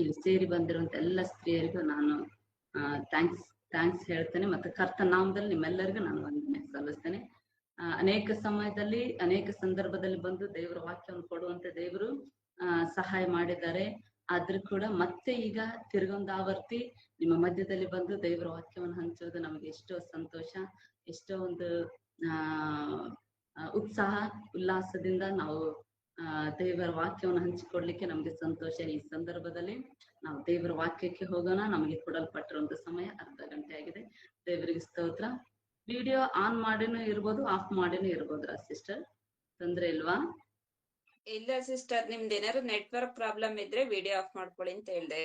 ಇಲ್ಲಿ ಸೇರಿ ಬಂದಿರುವಂತ ಎಲ್ಲ ಸ್ತ್ರೀಯರಿಗೂ ನಾನು ಥ್ಯಾಂಕ್ಸ್ ಹೇಳ್ತೇನೆ. ಮತ್ತು ಕರ್ತನ ನಾಮದಲ್ಲಿ ನಿಮ್ಮೆಲ್ಲರಿಗೂ ನಾನು ವಂದನೆ ಸಲ್ಲಿಸ್ತೇನೆ. ಅನೇಕ ಸಮಯದಲ್ಲಿ ಅನೇಕ ಸಂದರ್ಭದಲ್ಲಿ ಬಂದು ದೇವರ ವಾಕ್ಯವನ್ನು ಕೊಡುವಂತೆ ದೇವರು ಸಹಾಯ ಮಾಡಿದ್ದಾರೆ. ಆದ್ರೂ ಕೂಡ ಮತ್ತೆ ಈಗ ತಿರುಗೊಂದು ಆವರ್ತಿ ನಿಮ್ಮ ಮಧ್ಯದಲ್ಲಿ ಬಂದು ದೇವರ ವಾಕ್ಯವನ್ನು ಹಂಚೋದು ನಮಗೆ ಎಷ್ಟೋ ಸಂತೋಷ, ಎಷ್ಟೋ ಒಂದು ಉತ್ಸಾಹ ಉಲ್ಲಾಸದಿಂದ ನಾವು ದೇವರ ವಾಕ್ಯವನ್ನು ಹಂಚಿಕೊಡ್ಲಿಕ್ಕೆ ನಮಗೆ ಸಂತೋಷ. ಈ ಸಂದರ್ಭದಲ್ಲಿ ನಾವು ದೇವರ ವಾಕ್ಯಕ್ಕೆ ಹೋಗೋಣ. ನಮಗೆ ಕೊಡಲ್ಪಟ್ಟಿರುವಂತ ಸಮಯ ಅರ್ಧ ಗಂಟೆ ಆಗಿದೆ. ದೇವರಿಗೆ ಸ್ತೋತ್ರ. ವಿಡಿಯೋ ಆನ್ ಮಾಡಿನೂ ಇರ್ಬೋದು, ಆಫ್ ಮಾಡಿನೂ ಇರ್ಬೋದ್ರಾ ಸಿಸ್ಟರ್? ತೊಂದ್ರೆ ಇಲ್ವಾ? ಇಲ್ಲ ಸಿಸ್ಟರ್, ನಿಮ್ದು ಏನಾದ್ರು ನೆಟ್ವರ್ಕ್ ಪ್ರಾಬ್ಲಮ್ ಇದ್ರೆ ವಿಡಿಯೋ ಆಫ್ ಮಾಡ್ಕೊಳ್ಳಿ ಅಂತ ಹೇಳ್ದೆ.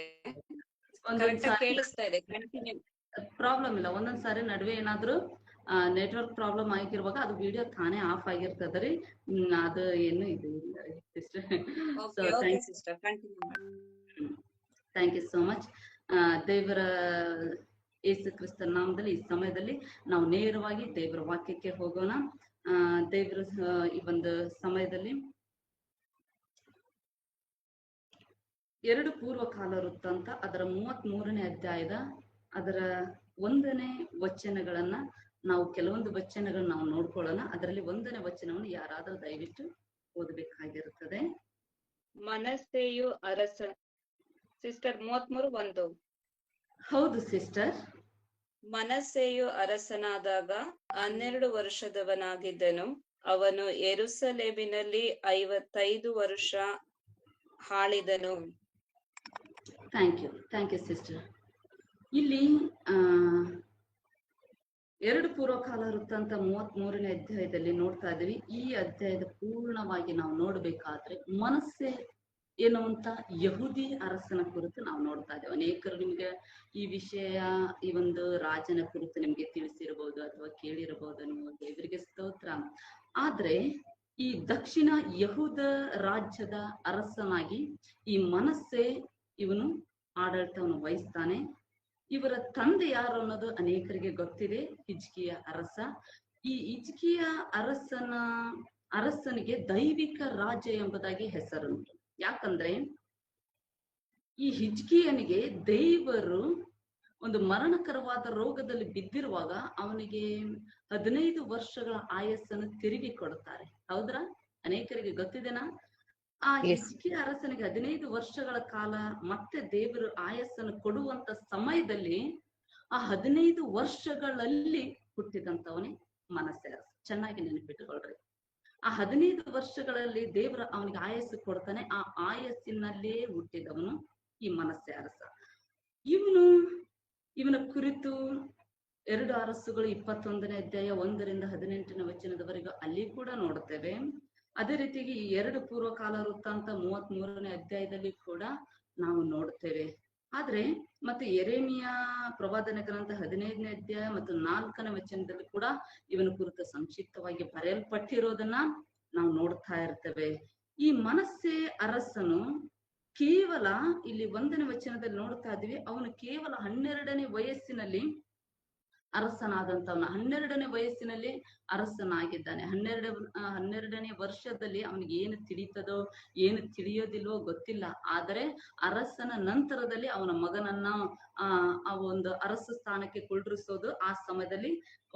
ಕೇಳಿಸ್ತಾ ಇದೆ, ಕಂಟಿನ್ಯೂ. ಪ್ರಾಬ್ಲಮ್ ಇಲ್ಲ. ಒಂದೊಂದ್ಸಾರಿ ನಡುವೆ ಏನಾದ್ರು ನೆಟ್ವರ್ಕ್ ಪ್ರಾಬ್ಲಮ್ ಆಗಿರುವಾಗ ಅದು ವಿಡಿಯೋ ತಾನೇ ಆಫ್ ಆಗಿರ್ತದ್ರಿ. ಅದು ಏನು ಇದು ಇಲ್ಲ sister. Thank you so much. ದೇವರ ಯೇಸು ಕ್ರಿಸ್ತನ ನಾಮದಲ್ಲಿ ಈ ಸಮಯದಲ್ಲಿ ನಾವು ನೇರವಾಗಿ ದೇವರ ವಾಕ್ಯಕ್ಕೆ ಹೋಗೋಣ. ದೇವರ ಈ ಒಂದು ಸಮಯದಲ್ಲಿ 2 ಪೂರ್ವಕಾಲ ವೃತ್ತಾಂತ ಅದರ 33ನೇ ಅಧ್ಯಾಯದ ಅದರ 1ನೇ ವಚನಗಳನ್ನ ನಾವು ಕೆಲವೊಂದು ವಚನಗಳನ್ನ ನಾವು ನೋಡ್ಕೊಳ್ಳೋಣ. ಅದರಲ್ಲಿ 1ನೇ ವಚನವನ್ನು ಯಾರಾದ್ರೂ ದಯವಿಟ್ಟು ಓದಬೇಕಾಗಿರುತ್ತದೆ. ಮನಸ್ಸೆಯು ಅರಸ ಸಿಸ್ಟರ್ 33:1. ಹೌದು ಸಿಸ್ಟರ್. ಮನಸ್ಸೆಯು ಅರಸನಾದಾಗ 12 ವರ್ಷದವನಾಗಿದ್ದನು. ಅವನು ಯೆರೂಸಲೇಮಿನಲ್ಲಿ 55 ವರ್ಷ ಆಳಿದನು. Thank you sister. ಇಲ್ಲಿ 2 ಪೂರ್ವಕಾಲ ವೃತ್ತಾಂತ 33ನೇ ಅಧ್ಯಾಯದಲ್ಲಿ ನೋಡ್ತಾ ಇದೀವಿ. ಈ ಅಧ್ಯಾಯದ ಪೂರ್ಣವಾಗಿ ನಾವು ನೋಡ್ಬೇಕಾದ್ರೆ ಮನಸ್ಸೆ ಎನ್ನುವಂತ ಯಹೂದಿ ಅರಸನ ಕುರಿತು ನಾವು ನೋಡ್ತಾ ಇದ್ದೇವೆ. ಅನೇಕರು ನಿಮ್ಗೆ ಈ ವಿಷಯ, ಈ ಒಂದು ರಾಜನ ಕುರಿತು ನಿಮ್ಗೆ ತಿಳಿಸಿರಬಹುದು ಅಥವಾ ಕೇಳಿರಬಹುದು. ನೀವು ದೇವರಿಗೆ ಸ್ತೋತ್ರ. ಆದ್ರೆ ಈ ದಕ್ಷಿಣ ಯಹೂದ ರಾಜ್ಯದ ಅರಸನಾಗಿ ಈ ಮನಸ್ಸೆ ಇವನು ಆಡಳಿತವನ್ನು ವಹಿಸ್ತಾನೆ. ಇವರ ತಂದೆ ಯಾರು ಅನ್ನೋದು ಅನೇಕರಿಗೆ ಗೊತ್ತಿದೆ, ಹಿಜ್ಕೀಯ ಅರಸ. ಈ ಹಿಜ್ಕೀಯ ಅರಸನಿಗೆ ದೈವಿಕ ರಾಜ ಎಂಬುದಾಗಿ ಹೆಸರುಂಟು. ಯಾಕಂದ್ರೆ ಈ ಹಿಜ್ಕೀಯನಿಗೆ ದೇವರು ಒಂದು ಮರಣಕರವಾದ ರೋಗದಲ್ಲಿ ಬಿದ್ದಿರುವಾಗ ಅವನಿಗೆ 15 ವರ್ಷಗಳ ಆಯಸ್ಸನ್ನು ತಿರುಗಿ ಕೊಡುತ್ತಾರೆ. ಹೌದ್ರಾ? ಅನೇಕರಿಗೆ ಗೊತ್ತಿದೆನಾ? ಆ ಹಿಜ್ಕೀಯ ಅರಸನಿಗೆ 15 ವರ್ಷಗಳ ಕಾಲ ಮತ್ತೆ ದೇವರು ಆಯಸ್ಸನ್ನು ಕೊಡುವಂತ ಸಮಯದಲ್ಲಿ ಆ 15 ವರ್ಷಗಳಲ್ಲಿ ಹುಟ್ಟಿದಂತವನೇ ಮನಸ್ಸೆ ಅರಸ. ಚೆನ್ನಾಗಿ ನೆನಪಿಟ್ಟುಕೊಳ್ರಿ. ಆ 15 ವರ್ಷಗಳಲ್ಲಿ ದೇವರ ಅವನಿಗೆ ಆಯಸ್ಸು ಕೊಡ್ತಾನೆ. ಆ ಆಯಸ್ಸಿನಲ್ಲೇ ಹುಟ್ಟಿದವನು ಈ ಮನಸ್ಸೆ ಅರಸ. ಇವನ ಕುರಿತು 2 ಅರಸುಗಳು 21ನೇ ಅಧ್ಯಾಯ 1ರಿಂದ 18ನೇ ವಚನದವರೆಗೂ ಅಲ್ಲಿ ಕೂಡ ನೋಡುತ್ತೇವೆ. ಅದೇ ರೀತಿಯಾಗಿ ಈ 2 ಪೂರ್ವಕಾಲ ವೃತ್ತಾಂತ 33ನೇ ಅಧ್ಯಾಯದಲ್ಲಿ ಕೂಡ ನಾವು ನೋಡುತ್ತೇವೆ. ಆದ್ರೆ ಮತ್ತೆ ಯೆರೆಮೀಯ ಪ್ರವಾದನ ಗ್ರಂಥ 15ನೇ ಅಧ್ಯಾಯ ಮತ್ತು 4ನೇ ವಚನದಲ್ಲಿ ಕೂಡ ಇವನ ಕುರಿತು ಸಂಕ್ಷಿಪ್ತವಾಗಿ ಬರೆಯಲ್ಪಟ್ಟಿರೋದನ್ನ ನಾವು ನೋಡ್ತಾ ಇರ್ತೇವೆ. ಈ ಮನಸ್ಸೆ ಅರಸನು ಕೇವಲ ಇಲ್ಲಿ 1ನೇ ವಚನದಲ್ಲಿ ನೋಡ್ತಾ ಇದೀವಿ, ಅವನು ಕೇವಲ 12ನೇ ವಯಸ್ಸಿನಲ್ಲಿ ಅರಸನಾದಂತವನ. 12ನೇ ವಯಸ್ಸಿನಲ್ಲಿ ಅರಸನಾಗಿದ್ದಾನೆ. 12ನೇ ವರ್ಷದಲ್ಲಿ ಅವನಿಗೆ ಏನು ತಿಳಿತದೋ ಏನು ತಿಳಿಯೋದಿಲ್ವೋ ಗೊತ್ತಿಲ್ಲ. ಆದರೆ ಅರಸನ ನಂತರದಲ್ಲಿ ಅವನ ಮಗನನ್ನ ಆ ಒಂದು ಅರಸ ಸ್ಥಾನಕ್ಕೆ ಕುಳ್ಳಿರಿಸೋದು ಆ ಸಮಯದಲ್ಲಿ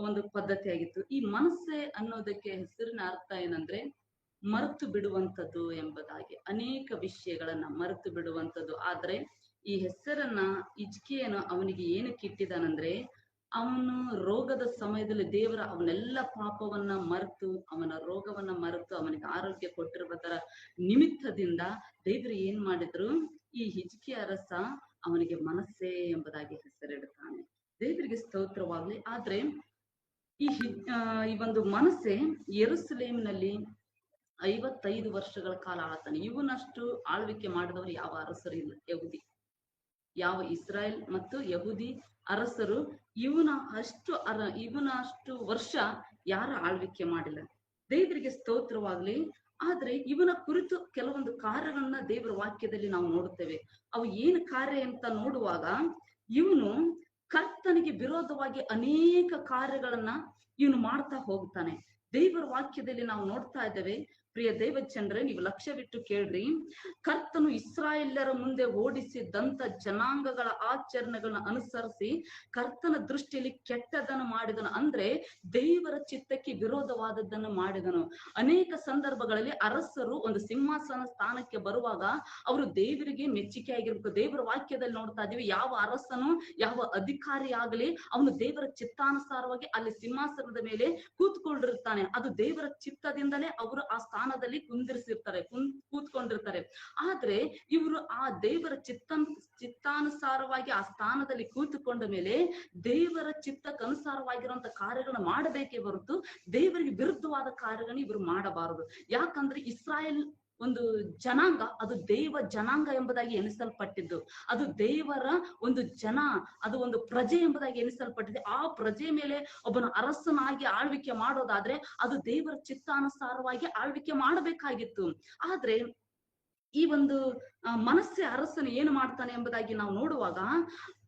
ಒಂದು ಪದ್ಧತಿಯಾಗಿತ್ತು. ಈ ಮನಸ್ಸೆ ಅನ್ನೋದಕ್ಕೆ ಹೆಸರಿನ ಅರ್ಥ ಏನಂದ್ರೆ ಮರೆತು ಬಿಡುವಂಥದ್ದು ಎಂಬುದಾಗಿ. ಅನೇಕ ವಿಷಯಗಳನ್ನ ಮರೆತು ಬಿಡುವಂಥದ್ದು. ಆದ್ರೆ ಈ ಹೆಸರನ್ನ ಹಿಜ್ಕೀಯನು ಅವನಿಗೆ ಏನಕ್ಕೆ ಇಟ್ಟಿದ್ದಾನಂದ್ರೆ, ಅವನು ರೋಗದ ಸಮಯದಲ್ಲಿ ದೇವರ ಅವನೆಲ್ಲ ಪಾಪವನ್ನ ಮರೆತು, ಅವನ ರೋಗವನ್ನ ಮರೆತು ಅವನಿಗೆ ಆರೋಗ್ಯ ಕೊಟ್ಟಿರುವುದರ ನಿಮಿತ್ತದಿಂದ ದೇವರು ಏನ್ ಮಾಡಿದ್ರು, ಈ ಹಿಜ್ಕೀಯ ಅರಸ ಅವನಿಗೆ ಮನಸ್ಸೆ ಎಂಬುದಾಗಿ ಹೆಸರಿಡುತ್ತಾನೆ. ದೇವರಿಗೆ ಸ್ತೋತ್ರವಾಗ್ಲಿ. ಆದ್ರೆ ಈ ಒಂದು ಮನಸ್ಸೆ ಯೆರೂಸಲೇಮಿನಲ್ಲಿ 55 ವರ್ಷಗಳ ಕಾಲ ಆಳ್ತಾನೆ. ಇವನಷ್ಟು ಆಳ್ವಿಕೆ ಮಾಡಿದವರು ಯಾವ ಅರಸರು ಇಲ್ಲ. ಯಾವ ಇಸ್ರಾಯೇಲ್ ಮತ್ತು ಯಹೂದಿ ಅರಸರು ಇವನಷ್ಟು ವರ್ಷ ಯಾರ ಆಳ್ವಿಕೆ ಮಾಡಿಲ್ಲ. ದೇವರಿಗೆ ಸ್ತೋತ್ರವಾಗ್ಲಿ. ಆದ್ರೆ ಇವನ ಕುರಿತು ಕೆಲವೊಂದು ಕಾರ್ಯಗಳನ್ನ ದೇವರ ವಾಕ್ಯದಲ್ಲಿ ನಾವು ನೋಡುತ್ತೇವೆ. ಅವು ಏನು ಕಾರ್ಯ ಅಂತ ನೋಡುವಾಗ, ಇವನು ಕರ್ತನಿಗೆ ವಿರೋಧವಾಗಿ ಅನೇಕ ಕಾರ್ಯಗಳನ್ನ ಇವನು ಮಾಡ್ತಾ ಹೋಗ್ತಾನೆ. ದೇವರ ವಾಕ್ಯದಲ್ಲಿ ನಾವು ನೋಡ್ತಾ ಇದ್ದೇವೆ, ಪ್ರಿಯ ದೇವಚಂದ್ರೆ, ನೀವು ಲಕ್ಷ್ಯವಿಟ್ಟು ಕೇಳ್ರಿ. ಕರ್ತನು ಇಸ್ರಾಯೇಲ್ಯರ ಮುಂದೆ ಓಡಿಸಿದಂತ ಜನಾಂಗಗಳ ಆಚರಣೆಗಳನ್ನ ಅನುಸರಿಸಿ ಕರ್ತನ ದೃಷ್ಟಿಯಲ್ಲಿ ಕೆಟ್ಟದನ್ನು ಮಾಡಿದನು, ಅಂದ್ರೆ ದೇವರ ಚಿತ್ತಕ್ಕೆ ವಿರೋಧವಾದದ್ದನ್ನು ಮಾಡಿದನು. ಅನೇಕ ಸಂದರ್ಭಗಳಲ್ಲಿ ಅರಸರು ಒಂದು ಸಿಂಹಾಸನ ಸ್ಥಾನಕ್ಕೆ ಬರುವಾಗ ಅವರು ದೇವರಿಗೆ ಮೆಚ್ಚುಗೆ ಆಗಿರ್ಬೇಕು. ದೇವರ ವಾಕ್ಯದಲ್ಲಿ ನೋಡ್ತಾ ಇದೀವಿ, ಯಾವ ಅರಸನು ಯಾವ ಅಧಿಕಾರಿ ಆಗಲಿ ಅವನು ದೇವರ ಚಿತ್ತಾನುಸಾರವಾಗಿ ಅಲ್ಲಿ ಸಿಂಹಾಸನದ ಮೇಲೆ ಕೂತ್ಕೊಂಡಿರ್ತಾನೆ. ಅದು ದೇವರ ಚಿತ್ತದಿಂದಲೇ ಅವರು ಆ ಸ್ಥಾನದಲ್ಲಿ ಕೂತ್ಕೊಂಡಿರ್ತಾರೆ. ಆದ್ರೆ ಇವರು ಆ ದೇವರ ಚಿತ್ತಾನುಸಾರವಾಗಿ ಆ ಸ್ಥಾನದಲ್ಲಿ ಕೂತುಕೊಂಡ ಮೇಲೆ ದೇವರ ಚಿತ್ತಕ್ಕನುಸಾರವಾಗಿರುವಂತ ಕಾರ್ಯಗಳನ್ನ ಮಾಡಬೇಕೇ ಹೊರತು ದೇವರಿಗೆ ವಿರುದ್ಧವಾದ ಕಾರ್ಯಗಳನ್ನ ಇವರು ಮಾಡಬಾರದು. ಯಾಕಂದ್ರೆ ಇಸ್ರಾಯೇಲ್ ಒಂದು ಜನಾಂಗ, ಅದು ದೇವ ಜನಾಂಗ ಎಂಬುದಾಗಿ ಎನಿಸಲ್ಪಟ್ಟಿದ್ದು, ಅದು ದೇವರ ಒಂದು ಜನ, ಅದು ಒಂದು ಪ್ರಜೆ ಎಂಬುದಾಗಿ ಎನಿಸಲ್ಪಟ್ಟಿದೆ. ಆ ಪ್ರಜೆ ಮೇಲೆ ಒಬ್ಬನ ಅರಸನಾಗಿ ಆಳ್ವಿಕೆ ಮಾಡೋದಾದ್ರೆ ಅದು ದೇವರ ಚಿತ್ತಾನುಸಾರವಾಗಿ ಆಳ್ವಿಕೆ ಮಾಡಬೇಕಾಗಿತ್ತು. ಆದ್ರೆ ಈ ಒಂದು ಮನಸ್ಸೆ ಅರಸನು ಏನು ಮಾಡ್ತಾನೆ ಎಂಬುದಾಗಿ ನಾವು ನೋಡುವಾಗ,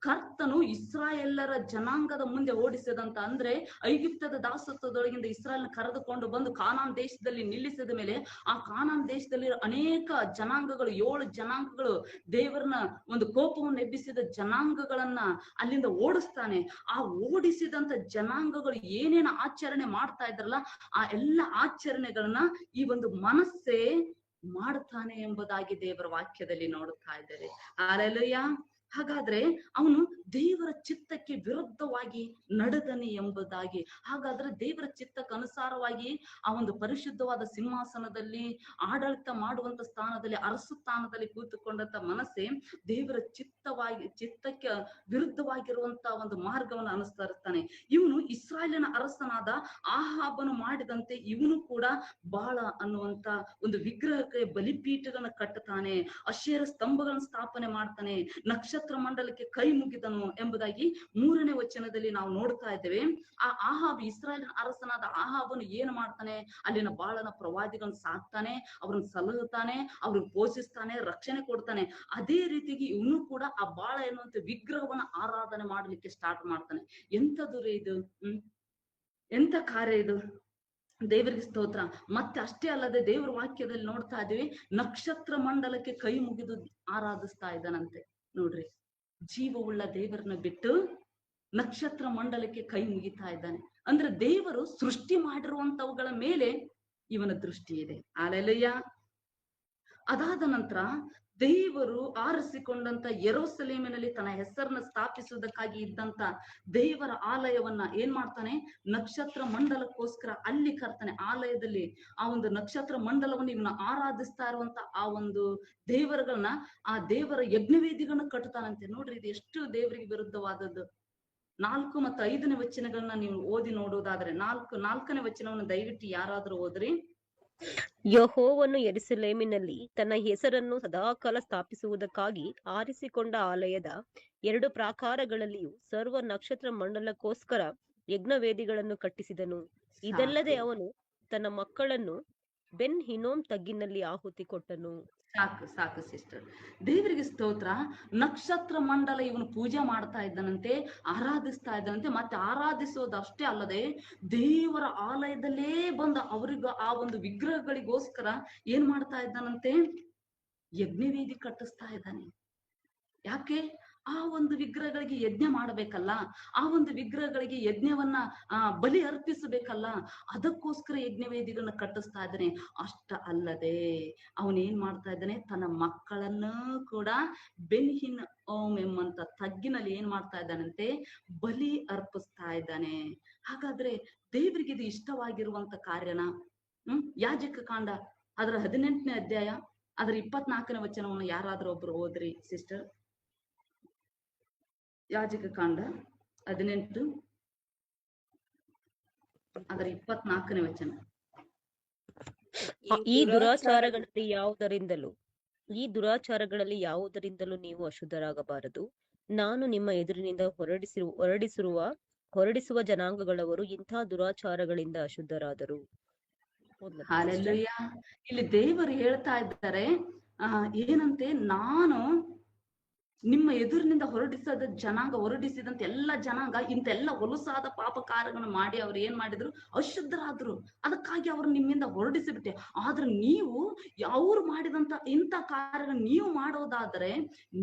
ಕರ್ತನು ಇಸ್ರಾಯೇಲರ ಜನಾಂಗದ ಮುಂದೆ ಓಡಿಸಿದಂತ, ಅಂದ್ರೆ ಐಗುಪ್ತದ ದಾಸತ್ವದೊಳಗಿಂದ ಇಸ್ರಾಯೇಲ್ನ ಕರೆದುಕೊಂಡು ಬಂದು ಕಾನಾನ್ ದೇಶದಲ್ಲಿ ನಿಲ್ಲಿಸಿದ ಮೇಲೆ ಆ ಕಾನಾನ್ ದೇಶದಲ್ಲಿ ಅನೇಕ ಜನಾಂಗಗಳು, 7 ಜನಾಂಗಗಳು, ದೇವರನ್ನ ಒಂದು ಕೋಪವನ್ನು ಎಬ್ಬಿಸಿದ ಜನಾಂಗಗಳನ್ನ ಅಲ್ಲಿಂದ ಓಡಿಸ್ತಾನೆ. ಆ ಓಡಿಸಿದಂತ ಜನಾಂಗಗಳು ಏನೇನು ಆಚರಣೆ ಮಾಡ್ತಾ ಇದ್ರಲ್ಲ ಆ ಎಲ್ಲ ಆಚರಣೆಗಳನ್ನ ಈ ಒಂದು ಮನಸ್ಸೆ ಮಾಡ್ತಾನೆ ಎಂಬುದಾಗಿ ದೇವರ ವಾಕ್ಯದಲ್ಲಿ ನೋಡುತ್ತಾ ಇದ್ದಾರೆ. ಹಲ್ಲೆಲೂಯಾ. ಹಾಗಾದ್ರೆ ಅವನು ದೇವರ ಚಿತ್ತಕ್ಕೆ ವಿರುದ್ಧವಾಗಿ ನಡೆದನೆ ಎಂಬುದಾಗಿ, ಹಾಗಾದ್ರೆ ದೇವರ ಚಿತ್ತಕ್ಕೆ ಅನುಸಾರವಾಗಿ ಆ ಒಂದು ಪರಿಶುದ್ಧವಾದ ಸಿಂಹಾಸನದಲ್ಲಿ ಆಡಳಿತ ಮಾಡುವಂತ ಸ್ಥಾನದಲ್ಲಿ, ಅರಸ ಸ್ಥಾನದಲ್ಲಿ ಕೂತುಕೊಂಡಂತ ಮನಸ್ಸೆ ದೇವರ ಚಿತ್ತಕ್ಕೆ ವಿರುದ್ಧವಾಗಿರುವಂತ ಒಂದು ಮಾರ್ಗವನ್ನು ಅನುಸರಿಸ್ತಾನೆ. ಇವನು ಇಸ್ರಾಯೇಲಿನ ಅರಸನಾದ ಆಹಾಬನು ಮಾಡಿದಂತೆ ಇವನು ಕೂಡ ಬಾಳ ಅನ್ನುವಂತ ಒಂದು ವಿಗ್ರಹಕ್ಕೆ ಬಲಿಪೀಠಗಳನ್ನ ಕಟ್ಟುತ್ತಾನೆ, ಅಶೇರ ಸ್ತಂಭಗಳನ್ನು ಸ್ಥಾಪನೆ ಮಾಡ್ತಾನೆ, ನಕ್ಷತ್ರ ಮಂಡಲಕ್ಕೆ ಕೈ ಮುಗಿದನು ಎಂಬುದಾಗಿ 3ನೇ ವಚನದಲ್ಲಿ ನಾವು ನೋಡ್ತಾ ಇದ್ದೇವೆ. ಆ ಆಹಾಬ್, ಇಸ್ರಾಯೇಲಿನ ಅರಸನಾದ ಆಹಾಬನು ಏನು ಮಾಡ್ತಾನೆ, ಅಲ್ಲಿನ ಬಾಳನ ಪ್ರವಾದಿಗಳನ್ನ ಸಾಕ್ತಾನೆ, ಅವ್ರನ್ನ ಸಲಹುತ್ತಾನೆ, ಅವ್ರಿಗೆ ಪೋಷಿಸ್ತಾನೆ, ರಕ್ಷಣೆ ಕೊಡ್ತಾನೆ. ಅದೇ ರೀತಿಗೆ ಇವನು ಕೂಡ ಆ ಬಾಳ ಎನ್ನುವಂತ ವಿಗ್ರಹವನ್ನ ಆರಾಧನೆ ಮಾಡ್ಲಿಕ್ಕೆ ಸ್ಟಾರ್ಟ್ ಮಾಡ್ತಾನೆ. ಎಂಥದ್ದು ರೀ ಇದು, ಎಂತ ಕಾರ್ಯ ಇದು, ದೇವರಿಗೆ ಸ್ತೋತ್ರ. ಮತ್ತೆ ಅಷ್ಟೇ ಅಲ್ಲದೆ ದೇವರ ವಾಕ್ಯದಲ್ಲಿ ನೋಡ್ತಾ ಇದೀವಿ, ನಕ್ಷತ್ರ ಮಂಡಲಕ್ಕೆ ಕೈ ಮುಗಿದು ಆರಾಧಿಸ್ತಾ ಇದ್ದಾನಂತೆ. ನೋಡ್ರಿ, ಜೀವವುಳ್ಳ ದೇವರನ್ನ ಬಿಟ್ಟು ನಕ್ಷತ್ರ ಮಂಡಲಕ್ಕೆ ಕೈ ಮುಗಿತಾ ಇದ್ದಾನೆ. ಅಂದ್ರೆ ದೇವರು ಸೃಷ್ಟಿ ಮಾಡಿರುವಂತವುಗಳ ಮೇಲೆ ಇವನ ದೃಷ್ಟಿ ಇದೆ. ಹಲ್ಲೆಲೂಯಾ. ಅದಾದ ನಂತರ ದೇವರು ಆರಿಸಿಕೊಂಡಂತ ಯೆರೂಸಲೇಮಿನಲ್ಲಿ ತನ್ನ ಹೆಸರನ್ನ ಸ್ಥಾಪಿಸುವುದಕ್ಕಾಗಿ ಇದ್ದಂತ ದೇವರ ಆಲಯವನ್ನ ಏನ್ ಮಾಡ್ತಾನೆ, ನಕ್ಷತ್ರ ಮಂಡಲಕ್ಕೋಸ್ಕರ ಅಲ್ಲಿ ಕರ್ತಾನೆ. ಆಲಯದಲ್ಲಿ ಆ ಒಂದು ನಕ್ಷತ್ರ ಮಂಡಲವನ್ನು ಇವನ್ನ ಆರಾಧಿಸ್ತಾ ಇರುವಂತ ಆ ಒಂದು ದೇವರುಗಳನ್ನ, ಆ ದೇವರ ಯಜ್ಞವೇದಿಗಳನ್ನ ಕಟ್ತಾನಂತೆ. ನೋಡ್ರಿ, ಇದು ಎಷ್ಟು ದೇವರಿಗೆ ವಿರುದ್ಧವಾದದ್ದು. 4 ಮತ್ತು 5ನೇ ವಚನಗಳನ್ನ ನೀವು ಓದಿ ನೋಡುವುದಾದ್ರೆ, 4ನೇ ವಚನವನ್ನು ದಯವಿಟ್ಟು ಯಾರಾದ್ರೂ ಓದ್ರಿ. ಯೆಹೋವನು ಯೆರೂಸಲೇಮಿನಲ್ಲಿ ತನ್ನ ಹೆಸರನ್ನು ಸದಾಕಾಲ ಸ್ಥಾಪಿಸುವುದಕ್ಕಾಗಿ ಆರಿಸಿಕೊಂಡ ಆಲಯದ 2 ಪ್ರಾಕಾರಗಳಲ್ಲಿಯೂ ಸರ್ವ ನಕ್ಷತ್ರ ಮಂಡಲಕ್ಕೋಸ್ಕರ ಯಜ್ಞವೇದಿಗಳನ್ನು ಕಟ್ಟಿಸಿದನು. ಇದಲ್ಲದೆ ಅವನು ತನ್ನ ಮಕ್ಕಳನ್ನು ಬೆನ್ ಹಿನ್ನೋಮ್ ತಗ್ಗಿನಲ್ಲಿ ಆಹುತಿ ಕೊಟ್ಟನು. ಸಾಕು ಸಿಸ್ಟರ್, ದೇವರಿಗೆ ಸ್ತೋತ್ರ. ನಕ್ಷತ್ರ ಮಂಡಲ ಇವನು ಪೂಜೆ ಮಾಡ್ತಾ ಇದ್ದಾನಂತೆ, ಆರಾಧಿಸ್ತಾ ಇದ್ದಾನಂತೆ. ಮತ್ತೆ ಆರಾಧಿಸೋದು ಅಷ್ಟೇ ಅಲ್ಲದೆ ದೇವರ ಆಲಯದಲ್ಲೇ ಬಂದ ಅವರಿಗ ಆ ಒಂದು ವಿಗ್ರಹಗಳಿಗೋಸ್ಕರ ಏನ್ ಮಾಡ್ತಾ ಇದ್ದಾನಂತೆ, ಯಜ್ಞವೇದಿ ಕಟ್ಟಿಸ್ತಾ ಇದ್ದಾನೆ. ಯಾಕೆ? ಆ ಒಂದು ವಿಗ್ರಹಗಳಿಗೆ ಯಜ್ಞ ಮಾಡಬೇಕಲ್ಲ, ಆ ಒಂದು ವಿಗ್ರಹಗಳಿಗೆ ಯಜ್ಞವನ್ನ ಬಲಿ ಅರ್ಪಿಸಬೇಕಲ್ಲ, ಅದಕ್ಕೋಸ್ಕರ ಯಜ್ಞವೇದಿಗಳನ್ನ ಕಟ್ಟಿಸ್ತಾ ಇದ್ದಾನೆ. ಅಷ್ಟ ಅಲ್ಲದೆ ಅವನೇನ್ ಮಾಡ್ತಾ ಇದ್ದಾನೆ, ತನ್ನ ಮಕ್ಕಳನ್ನು ಕೂಡ ಬೆನ್ ಹಿನ್ನೋಮ್ ಎಂಬಂತ ತಗ್ಗಿನಲ್ಲಿ ಏನ್ ಮಾಡ್ತಾ ಇದ್ದಾನಂತೆ, ಬಲಿ ಅರ್ಪಿಸ್ತಾ ಇದ್ದಾನೆ. ಹಾಗಾದ್ರೆ ದೇವರಿಗೆ ಇದು ಇಷ್ಟವಾಗಿರುವಂತ ಕಾರ್ಯನ? ಯಾಜಕ ಕಾಂಡ ಅದರ 18ನೇ ಅಧ್ಯಾಯ ಅದರ 24ನೇ ವಚನವನ್ನು ಯಾರಾದ್ರೂ ಒಬ್ರು ಓದ್ರಿ ಸಿಸ್ಟರ್. ಯಾಜಕ ಕಾಂಡ 18 ಅದರ 24ನೇ ವಚನ. ಈ ದುರಾಚಾರಗಳಲ್ಲಿ ಯಾವುದರಿಂದಲೂ ನೀವು ಅಶುದ್ಧರಾಗಬಾರದು. ನಾನು ನಿಮ್ಮ ಎದುರಿನಿಂದ ಹೊರಡಿಸುವ ಜನಾಂಗಗಳವರು ಇಂಥ ದುರಾಚಾರಗಳಿಂದ ಅಶುದ್ಧರಾದರು. ಹಲ್ಲೆಲೂಯಾ. ಇಲ್ಲಿ ದೇವರು ಹೇಳ್ತಾ ಇದ್ದಾರೆ ಏನಂತೆ, ನಾನು ನಿಮ್ಮ ಎದುರಿನಿಂದ ಹೊರಡಿಸಿದಂತ ಎಲ್ಲ ಜನಾಂಗ ಇಂತೆಲ್ಲ ಹೊಲಸಾದ ಪಾಪ ಕಾರ್ಯಗಳನ್ನು ಮಾಡಿ ಅವ್ರು ಏನ್ ಮಾಡಿದ್ರು, ಅಶುದ್ಧರಾದ್ರು. ಅದಕ್ಕಾಗಿ ಅವ್ರು ನಿಮ್ಮಿಂದ ಹೊರಡಿಸಿಬಿಟ್ಟೆ. ಆದ್ರೆ ನೀವು ಅವ್ರು ಮಾಡಿದಂತ ಇಂಥ ಕಾರ್ಯಗಳು ನೀವು ಮಾಡೋದಾದ್ರೆ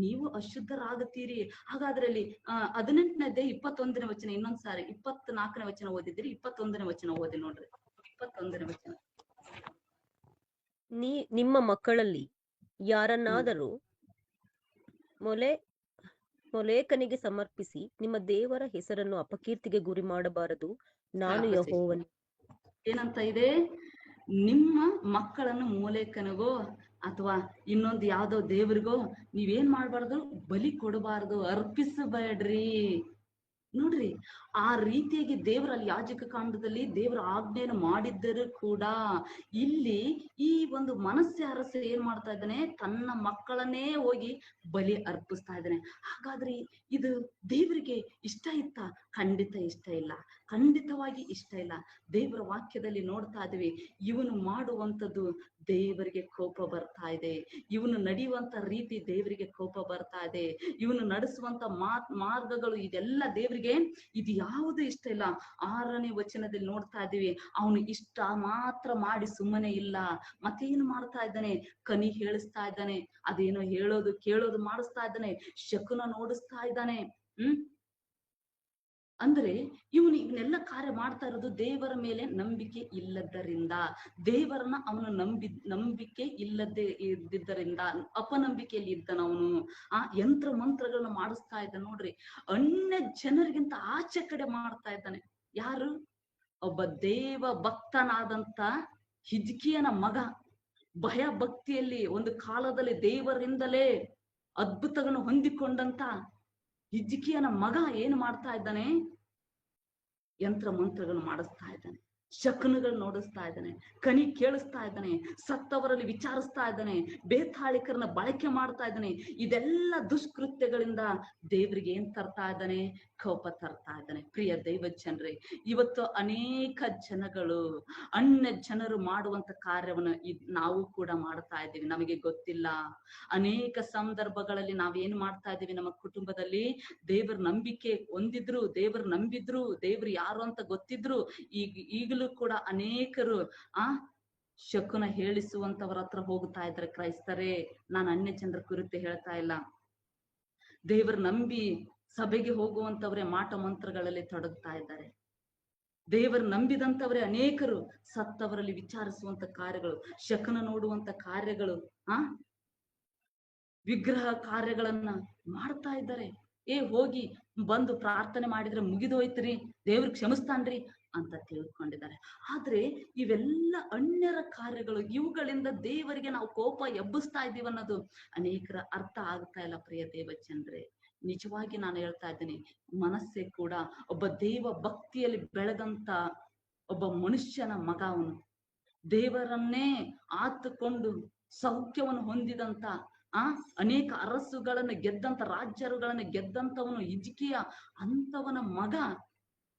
ನೀವು ಅಶುದ್ಧರಾಗುತ್ತೀರಿ. ಹಾಗಾದ್ರೆ ಅಲ್ಲಿ 18ನೇ 21ನೇ ವಚನ, ಇನ್ನೊಂದ್ಸಾರಿ 24ನೇ ವಚನ ಓದಿದ್ದೀರಿ, 21ನೇ ವಚನ ಓದಿ ನೋಡ್ರಿ. 21ನೇ ವಚನ. ನಿಮ್ಮ ಮಕ್ಕಳಲ್ಲಿ ಯಾರನ್ನಾದರೂ ಮೊಲೇಕನಿಗೆ ಸಮರ್ಪಿಸಿ ನಿಮ್ಮ ದೇವರ ಹೆಸರನ್ನು ಅಪಕೀರ್ತಿಗೆ ಗುರಿ ಮಾಡಬಾರದು, ನಾನು ಯೆಹೋವನು. ಏನಂತ ಇದೆ? ನಿಮ್ಮ ಮಕ್ಕಳನ್ನು ಮೋಲೇಕನಿಗೋ ಅಥವಾ ಇನ್ನೊಂದು ಯಾವ್ದೋ ದೇವರಿಗೋ ನೀವೇನ್ ಮಾಡ್ಬಾರ್ದು, ಬಲಿ ಕೊಡಬಾರ್ದು, ಅರ್ಪಿಸಬೇಡ್ರಿ. ನೋಡ್ರಿ, ಆ ರೀತಿಯಾಗಿ ದೇವರಲ್ಲಿ ಯಾಜಕ ಕಾಂಡದಲ್ಲಿ ದೇವರ ಆಜ್ಞೆಯನ್ನು ಮಾಡಿದ್ದರೂ ಕೂಡ ಇಲ್ಲಿ ಈ ಒಂದು ಮನಸ್ಸೆ ಅರಸ ಏನ್ ಮಾಡ್ತಾ ಇದ್ದಾನೆ, ತನ್ನ ಮಕ್ಕಳನ್ನೇ ಹೋಗಿ ಬಲಿ ಅರ್ಪಿಸ್ತಾ ಇದ್ದಾನೆ. ಹಾಗಾದ್ರೆ ಇದು ದೇವರಿಗೆ ಇಷ್ಟ ಇತ್ತ? ಖಂಡಿತ ಇಷ್ಟ ಇಲ್ಲ, ಖಂಡಿತವಾಗಿ ಇಷ್ಟ ಇಲ್ಲ. ದೇವರ ವಾಕ್ಯದಲ್ಲಿ ನೋಡ್ತಾ ಇದೀವಿ, ಇವನು ಮಾಡುವಂಥದ್ದು ದೇವರಿಗೆ ಕೋಪ ಬರ್ತಾ ಇದೆ, ಇವನು ನಡೆಯುವಂತ ರೀತಿ ದೇವರಿಗೆ ಕೋಪ ಬರ್ತಾ ಇದೆ, ಇವನು ನಡೆಸುವಂತ ಮಾರ್ಗಗಳು ಇದೆಲ್ಲ ದೇವರಿಗೆ ಇದು ಯಾವುದು ಇಷ್ಟ ಇಲ್ಲ. 6ನೇ ವಚನದಲ್ಲಿ ನೋಡ್ತಾ ಇದೀವಿ, ಅವನು ಇಷ್ಟ ಮಾತ್ರ ಮಾಡಿ ಸುಮ್ಮನೆ ಇಲ್ಲ, ಮತ್ತೇನು ಮಾಡ್ತಾ ಇದ್ದಾನೆ, ಕನಿ ಹೇಳಿಸ್ತಾ ಇದ್ದಾನೆ, ಅದೇನೋ ಹೇಳೋದು ಕೇಳೋದು ಮಾಡಿಸ್ತಾ ಇದ್ದಾನೆ, ಶಕುನ ನೋಡಿಸ್ತಾ ಇದ್ದಾನೆ. ಅಂದ್ರೆ ಇವನ್ನೆಲ್ಲ ಕಾರ್ಯ ಮಾಡ್ತಾ ಇರೋದು ದೇವರ ಮೇಲೆ ನಂಬಿಕೆ ಇಲ್ಲದರಿಂದ, ದೇವರನ್ನ ಅವನು ನಂಬಿಕೆ ಇಲ್ಲದೆ ಇದ್ದಿದ್ದರಿಂದ, ಅಪನಂಬಿಕೆಯಲ್ಲಿ ಇದ್ದಾನ ಅವನು. ಯಂತ್ರ ಮಂತ್ರಗಳನ್ನ ಮಾಡಿಸ್ತಾ ಇದ್ದ. ನೋಡ್ರಿ, ಅನ್ಯ ಜನರಿಗಿಂತ ಆಚೆ ಕಡೆ ಮಾಡ್ತಾ ಇದ್ದಾನೆ. ಯಾರು? ಒಬ್ಬ ದೇವ ಭಕ್ತನಾದಂತ ಹಿಜ್ಕೀಯನ ಮಗ, ಭಯ ಭಕ್ತಿಯಲ್ಲಿ ಒಂದು ಕಾಲದಲ್ಲಿ ದೇವರಿಂದಲೇ ಅದ್ಭುತಗಳನ್ನು ಹೊಂದಿಕೊಂಡಂತ ಹಿಜ್ಕೀಯನ ಮಗ ಏನ್ ಮಾಡ್ತಾ ಇದ್ದಾನೆ? ಯಂತ್ರ ಮಂತ್ರಗಳನ್ನು ಮಾಡಿಸ್ತಾ ಇದ್ದಾನೆ, ಶಕುನಗಳು ನೋಡಿಸ್ತಾ ಇದ್ದಾನೆ, ಕನಿ ಕೇಳಿಸ್ತಾ ಇದ್ದಾನೆ, ಸತ್ತವರಲ್ಲಿ ವಿಚಾರಿಸ್ತಾ ಇದ್ದಾನೆ, ಬೇತಾಳಿಕರನ್ನ ಬಳಕೆ ಮಾಡ್ತಾ ಇದ್ದಾನೆ. ಇದೆಲ್ಲ ದುಷ್ಕೃತ್ಯಗಳಿಂದ ದೇವರಿಗೆ ಏನ್ ತರ್ತಾ ಇದ್ದಾನೆ? ಕೋಪ ತರ್ತಾ ಇದ್ದಾನೆ. ಪ್ರಿಯ ದೈವ ಜನರೇ, ಇವತ್ತು ಅನೇಕ ಜನಗಳು ಅನ್ಯ ಜನರು ಮಾಡುವಂತ ಕಾರ್ಯವನ್ನು ನಾವು ಕೂಡ ಮಾಡ್ತಾ ಇದ್ದೀವಿ, ನಮಗೆ ಗೊತ್ತಿಲ್ಲ. ಅನೇಕ ಸಂದರ್ಭಗಳಲ್ಲಿ ನಾವೇನ್ ಮಾಡ್ತಾ ಇದ್ದೀವಿ, ನಮ್ಮ ಕುಟುಂಬದಲ್ಲಿ ದೇವರ ನಂಬಿಕೆ ಹೊಂದಿದ್ರು, ದೇವರು ನಂಬಿದ್ರು, ದೇವ್ರು ಯಾರು ಅಂತ ಗೊತ್ತಿದ್ರು, ಈಗಲೂ ಕೂಡ ಅನೇಕರು ಶಕುನ ಹೇಳಿಸುವಂತವರ ಹತ್ರ ಹೋಗ್ತಾ ಇದ್ದಾರೆ. ಕ್ರೈಸ್ತರೇ, ನಾನು ಅನ್ಯ ಜನರ ಕುರಿತು ಹೇಳ್ತಾ ಇಲ್ಲ. ದೇವರ ನಂಬಿ ಸಭೆಗೆ ಹೋಗುವಂತವ್ರೆ ಮಾಟ ಮಂತ್ರಗಳಲ್ಲಿ ತೊಡಗ್ತಾ ಇದ್ದಾರೆ. ದೇವರು ನಂಬಿದಂತವ್ರೆ ಅನೇಕರು ಸತ್ತವರಲ್ಲಿ ವಿಚಾರಿಸುವಂತ ಕಾರ್ಯಗಳು, ಶಕುನ ನೋಡುವಂತ ಕಾರ್ಯಗಳು, ವಿಗ್ರಹ ಕಾರ್ಯಗಳನ್ನ ಮಾಡ್ತಾ ಇದ್ದಾರೆ. ಹೋಗಿ ಬಂದು ಪ್ರಾರ್ಥನೆ ಮಾಡಿದ್ರೆ ಮುಗಿದೋಯ್ತ್ರಿ, ದೇವ್ರಿಗೆ ಕ್ಷಮಿಸ್ತಾನ್ರಿ ಅಂತ ತಿಳ್ಕೊಂಡಿದ್ದಾರೆ. ಆದ್ರೆ ಇವೆಲ್ಲ ಅನ್ಯರ ಕಾರ್ಯಗಳು, ಇವುಗಳಿಂದ ದೇವರಿಗೆ ನಾವು ಕೋಪ ಎಬ್ಬಿಸ್ತಾ ಇದ್ದೀವಿ ಅನ್ನೋದು ಅನೇಕರ ಅರ್ಥ ಆಗ್ತಾ ಇಲ್ಲ. ಪ್ರಿಯ ದೇವ ಜನರೇ, ನಿಜವಾಗಿ ನಾನು ಹೇಳ್ತಾ ಇದ್ದೀನಿ, ಮನಸ್ಸೆ ಕೂಡ ಒಬ್ಬ ದೇವ ಭಕ್ತಿಯಲ್ಲಿ ಬೆಳೆದಂತ ಒಬ್ಬ ಮನುಷ್ಯನ ಮಗ ಅವನು. ದೇವರನ್ನೇ ಆತುಕೊಂಡು ಸೌಖ್ಯವನ್ನು ಹೊಂದಿದಂತ ಅನೇಕ ಅರಸುಗಳನ್ನು ಗೆದ್ದಂತ, ರಾಜ್ಯರುಗಳನ್ನು ಗೆದ್ದಂತವನು ಹಿಜ್ಕೀಯ, ಅಂತವನ ಮಗ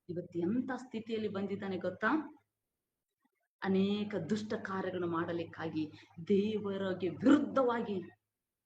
ಇವತ್ತು ಎಂತ ಸ್ಥಿತಿಯಲ್ಲಿ ಬಂದಿದ್ದಾನೆ ಗೊತ್ತಾ? ಅನೇಕ ದುಷ್ಟ ಕಾರ್ಯಗಳನ್ನು ಮಾಡಲಿಕ್ಕಾಗಿ ದೇವರಿಗೆ ವಿರುದ್ಧವಾಗಿ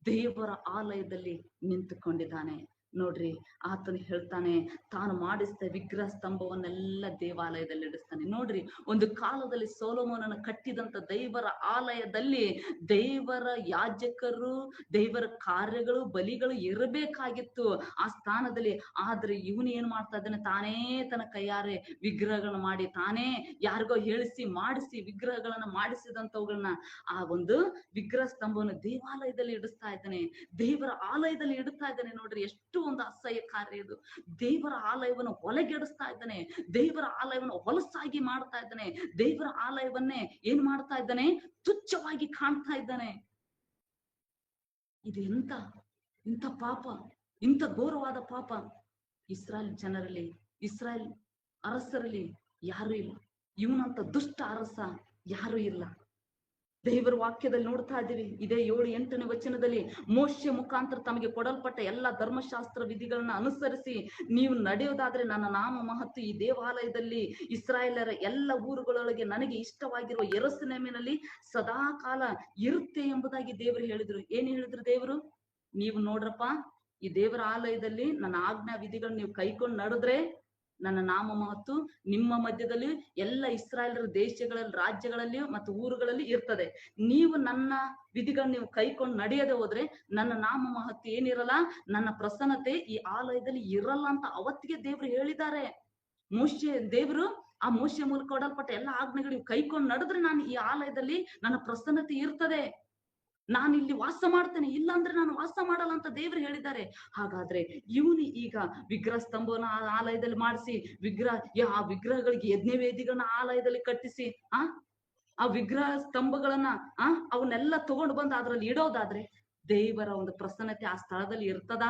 ದೇವರ ಆಲಯದಲ್ಲಿ ನಿಂತುಕೊಂಡಿದ್ದಾನೆ. ನೋಡ್ರಿ, ಆತನು ಹೇಳ್ತಾನೆ, ತಾನು ಮಾಡಿಸಿದ ವಿಗ್ರಹ ಸ್ತಂಭವನ್ನೆಲ್ಲ ದೇವಾಲಯದಲ್ಲಿ ಇಡಿಸ್ತಾನೆ. ನೋಡ್ರಿ, ಒಂದು ಕಾಲದಲ್ಲಿ ಸೊಲೊಮೋನನ ಕಟ್ಟಿದಂತ ದೇವರ ಆಲಯದಲ್ಲಿ ದೇವರ ಯಾಜಕರು, ದೇವರ ಕಾರ್ಯಗಳು, ಬಲಿಗಳು ಇರಬೇಕಾಗಿತ್ತು ಆ ಸ್ಥಾನದಲ್ಲಿ. ಆದ್ರೆ ಇವನು ಏನ್ ಮಾಡ್ತಾ ಇದ್ದಾನೆ? ತಾನೇ ತನ್ನ ಕೈಯಾರೆ ವಿಗ್ರಹಗಳನ್ನ ಮಾಡಿ, ತಾನೇ ಯಾರಿಗೋ ಹೇಳಿಸಿ ಮಾಡಿಸಿ ವಿಗ್ರಹಗಳನ್ನ ಮಾಡಿಸಿದಂತವುಗಳನ್ನ ಆ ಒಂದು ವಿಗ್ರಹ ಸ್ತಂಭವನ್ನು ದೇವಾಲಯದಲ್ಲಿ ಇಡಿಸ್ತಾ ಇದ್ದಾನೆ, ದೇವರ ಆಲಯದಲ್ಲಿ ಇಡ್ತಾ ಇದ್ದಾನೆ. ನೋಡ್ರಿ, ಎಷ್ಟು ಒಂದು ಅಸಹ್ಯ ಕಾರ್ಯ ಇದು. ದೇವರ ಆಲಯವನ್ನು ಹೊಲಗೆಡಿಸ್ತಾ ಇದ್ದಾನೆ, ದೇವರ ಆಲಯವನ್ನು ಹೊಲಸಾಗಿ ಮಾಡ್ತಾ ಇದ್ದಾನೆ, ದೇವರ ಆಲಯವನ್ನೇ ಏನ್ ಮಾಡ್ತಾ ಇದ್ದಾನೆ? ತುಚ್ಛವಾಗಿ ಕಾಣ್ತಾ ಇದ್ದಾನೆ. ಇದು ಇಂಥ ಪಾಪ, ಇಂಥ ಘೋರವಾದ ಪಾಪ ಇಸ್ರಾಯೇಲ್ ಜನರಲ್ಲಿ, ಇಸ್ರಾಯೇಲ್ ಅರಸರಲ್ಲಿ ಯಾರು ಇಲ್ಲ. ಇವನಂತ ದುಷ್ಟ ಅರಸ ಯಾರು ಇಲ್ಲ. ದೇವರ ವಾಕ್ಯದಲ್ಲಿ ನೋಡ್ತಾ ಇದ್ದೀವಿ, ಇದೇ 7-8ನೇ ವಚನದಲ್ಲಿ, ಮೋಶೆ ಮುಖಾಂತರ ತಮಗೆ ಕೊಡಲ್ಪಟ್ಟ ಎಲ್ಲ ಧರ್ಮಶಾಸ್ತ್ರ ವಿಧಿಗಳನ್ನ ಅನುಸರಿಸಿ ನೀವು ನಡೆಯೋದಾದ್ರೆ ನನ್ನ ನಾಮ ಮಹತ್ತು ಈ ದೇವಾಲಯದಲ್ಲಿ ಇಸ್ರಾಯೇಲರ ಎಲ್ಲ ಊರುಗಳೊಳಗೆ ನನಗೆ ಇಷ್ಟವಾಗಿರುವ ಯೆರೂಸಲೇಮಿನಲ್ಲಿ ಸದಾಕಾಲ ಇರುತ್ತೆ ಎಂಬುದಾಗಿ ದೇವರು ಹೇಳಿದ್ರು. ಏನ್ ಹೇಳಿದ್ರು ದೇವರು? ನೀವು ನೋಡ್ರಪ್ಪ, ಈ ದೇವರ ಆಲಯದಲ್ಲಿ ನನ್ನ ಆಜ್ಞಾ ವಿಧಿಗಳನ್ನ ನೀವು ಕೈಕೊಂಡು ನಡೆದ್ರೆ ನನ್ನ ನಾಮ ಮಹತ್ತು ನಿಮ್ಮ ಮಧ್ಯದಲ್ಲಿ ಎಲ್ಲ ಇಸ್ರಾಯೇಲರ ದೇಶಗಳಲ್ಲಿ, ರಾಜ್ಯಗಳಲ್ಲಿ ಮತ್ತು ಊರುಗಳಲ್ಲಿ ಇರ್ತದೆ. ನೀವು ನನ್ನ ವಿಧಿಗಳನ್ನ ನೀವು ಕೈಕೊಂಡು ನಡೆಯದೆ ಹೋದ್ರೆ ನನ್ನ ನಾಮ ಮಹತ್ತು ಏನಿರಲ್ಲ, ನನ್ನ ಪ್ರಸನ್ನತೆ ಈ ಆಲಯದಲ್ಲಿ ಇರಲ್ಲ ಅಂತ ಅವತ್ತಿಗೆ ದೇವ್ರು ಹೇಳಿದ್ದಾರೆ. ದೇವ್ರು ಆ ಮೋಶೆ ಮೂಲಕ ಕೊಡಲ್ಪಟ್ಟ ಎಲ್ಲ ಆಜ್ಞೆಗಳು ನೀವು ಕೈಕೊಂಡು ನಡೆದ್ರೆ ನಾನು ಈ ಆಲಯದಲ್ಲಿ ನನ್ನ ಪ್ರಸನ್ನತೆ ಇರ್ತದೆ, ನಾನು ಇಲ್ಲಿ ವಾಸ ಮಾಡ್ತೇನೆ, ಇಲ್ಲ ಅಂದ್ರೆ ನಾನು ವಾಸ ಮಾಡಲ್ಲ ಅಂತ ದೇವ್ರು ಹೇಳಿದ್ದಾರೆ. ಹಾಗಾದ್ರೆ ಇವನು ಈಗ ವಿಗ್ರಹ ಸ್ತಂಭವನ್ನ ಆಲಯದಲ್ಲಿ ಮಾಡಿಸಿ ಆ ವಿಗ್ರಹಗಳಿಗೆ ಯಜ್ಞವೇದಿಗಳನ್ನ ಆಲಯದಲ್ಲಿ ಕಟ್ಟಿಸಿ ಆ ವಿಗ್ರಹ ಸ್ತಂಭಗಳನ್ನ ಅವನ್ನೆಲ್ಲ ತಗೊಂಡು ಬಂದು ಅದ್ರಲ್ಲಿ ಇಡೋದಾದ್ರೆ ದೇವರ ಒಂದು ಪ್ರಸನ್ನತೆ ಆ ಸ್ಥಳದಲ್ಲಿ ಇರ್ತದ?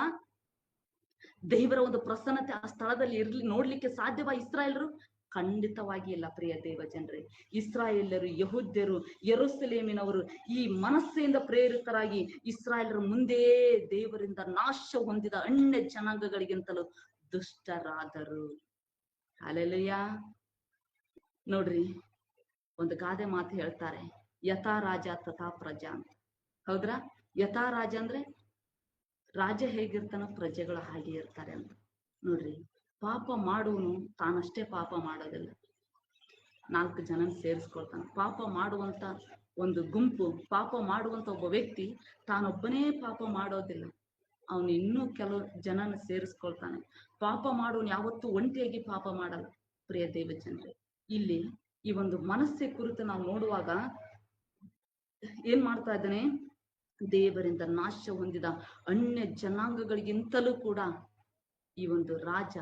ದೇವರ ಒಂದು ಪ್ರಸನ್ನತೆ ಆ ಸ್ಥಳದಲ್ಲಿ ನೋಡ್ಲಿಕ್ಕೆ ಸಾಧ್ಯವಾ ಇಸ್ರಾಯೇಲರು? ಖಂಡಿತವಾಗಿ ಇಲ್ಲ. ಪ್ರಿಯ ದೇವ ಜನರೇ, ಇಸ್ರಾಯೇಲರು, ಯಹೂದ್ಯರು, ಯೆರೂಸಲೇಮಿನವರು ಈ ಮನಸ್ಸಿನಿಂದ ಪ್ರೇರಿತರಾಗಿ ಇಸ್ರಾಯೇಲರ ಮುಂದೆ ದೇವರಿಂದ ನಾಶ ಹೊಂದಿದ ಅನ್ಯ ಜನಾಂಗಗಳಿಗಿಂತಲೂ ದುಷ್ಟರಾದರು. ಹಲ್ಲೆಲೂಯಾ. ನೋಡ್ರಿ, ಒಂದು ಗಾದೆ ಮಾತು ಹೇಳ್ತಾರೆ, ಯಥಾ ರಾಜ ತಥಾ ಪ್ರಜಾ ಅಂತ. ಹೌದ್ರಾ? ಯಥಾ ರಾಜ ಅಂದ್ರೆ ರಾಜ ಹೇಗಿರ್ತಾನೋ ಪ್ರಜೆಗಳು ಹಾಗೆ ಇರ್ತಾರೆ ಅಂತ. ನೋಡ್ರಿ, ಪಾಪ ಮಾಡುವನು ತಾನಷ್ಟೇ ಪಾಪ ಮಾಡೋದಿಲ್ಲ, 4 ಜನನ ಸೇರಿಸ್ಕೊಳ್ತಾನೆ. ಪಾಪ ಮಾಡುವಂತ ಒಂದು ಗುಂಪು, ಪಾಪ ಮಾಡುವಂತ ಒಬ್ಬ ವ್ಯಕ್ತಿ ತಾನೊಬ್ಬನೇ ಪಾಪ ಮಾಡೋದಿಲ್ಲ, ಅವನು ಇನ್ನೂ ಕೆಲವು ಜನನ ಸೇರಿಸ್ಕೊಳ್ತಾನೆ. ಪಾಪ ಮಾಡುವನು ಯಾವತ್ತೂ ಒಂಟಿಯಾಗಿ ಪಾಪ ಮಾಡಲ್ಲ. ಪ್ರಿಯ ದೇವ ಜನರೇ, ಇಲ್ಲಿ ಈ ಒಂದು ಮನಸ್ಸೆ ಕುರಿತು ನಾವು ನೋಡುವಾಗ ಏನ್ ಮಾಡ್ತಾ ಇದ್ದಾನೆ? ದೇವರಿಂದ ನಾಶ ಹೊಂದಿದ ಅನ್ಯ ಜನಾಂಗಗಳಿಗಿಂತಲೂ ಕೂಡ ಈ ಒಂದು ರಾಜ,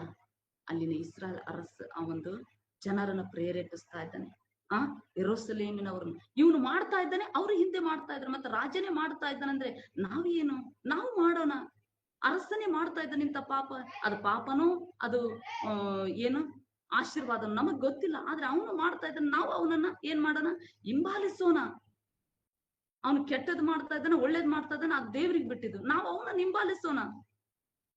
ಅಲ್ಲಿನ ಇಸ್ರಾಯೇಲ್ ಅರಸ, ಆ ಒಂದು ಜನರನ್ನ ಪ್ರೇರೇಪಿಸ್ತಾ ಇದ್ದಾನೆ. ಯೆರೂಸಲೇಮಿನವ್ರನ್ನ ಇವನು ಮಾಡ್ತಾ ಇದ್ದಾನೆ, ಅವ್ರು ಹಿಂದೆ ಮಾಡ್ತಾ ಇದ್ದಾರೆ. ಮತ್ತೆ ರಾಜನೇ ಮಾಡ್ತಾ ಇದ್ದಾನೆ ಅಂದ್ರೆ ನಾವೇನು, ನಾವು ಮಾಡೋಣ. ಅರಸನೇ ಮಾಡ್ತಾ ಇದ್ದಾನೆ ಇಂತ ಪಾಪ, ಅದು ಪಾಪನೋ ಅದು ಏನು ಆಶೀರ್ವಾದ ನಮಗ್ ಗೊತ್ತಿಲ್ಲ. ಆದ್ರೆ ಅವನು ಮಾಡ್ತಾ ಇದ್ದಾನೆ, ನಾವು ಅವನನ್ನ ಏನ್ ಮಾಡೋಣ? ಹಿಂಬಾಲಿಸೋಣ. ಅವನು ಕೆಟ್ಟದ್ ಮಾಡ್ತಾ ಇದ್ದಾನೆ, ಒಳ್ಳೇದ್ ಮಾಡ್ತಾ ಇದ್ದಾನೆ, ಅದು ದೇವ್ರಿಗೆ ಬಿಟ್ಟಿದ್ದು, ನಾವು ಅವನನ್ನ ಹಿಂಬಾಲಿಸೋಣ.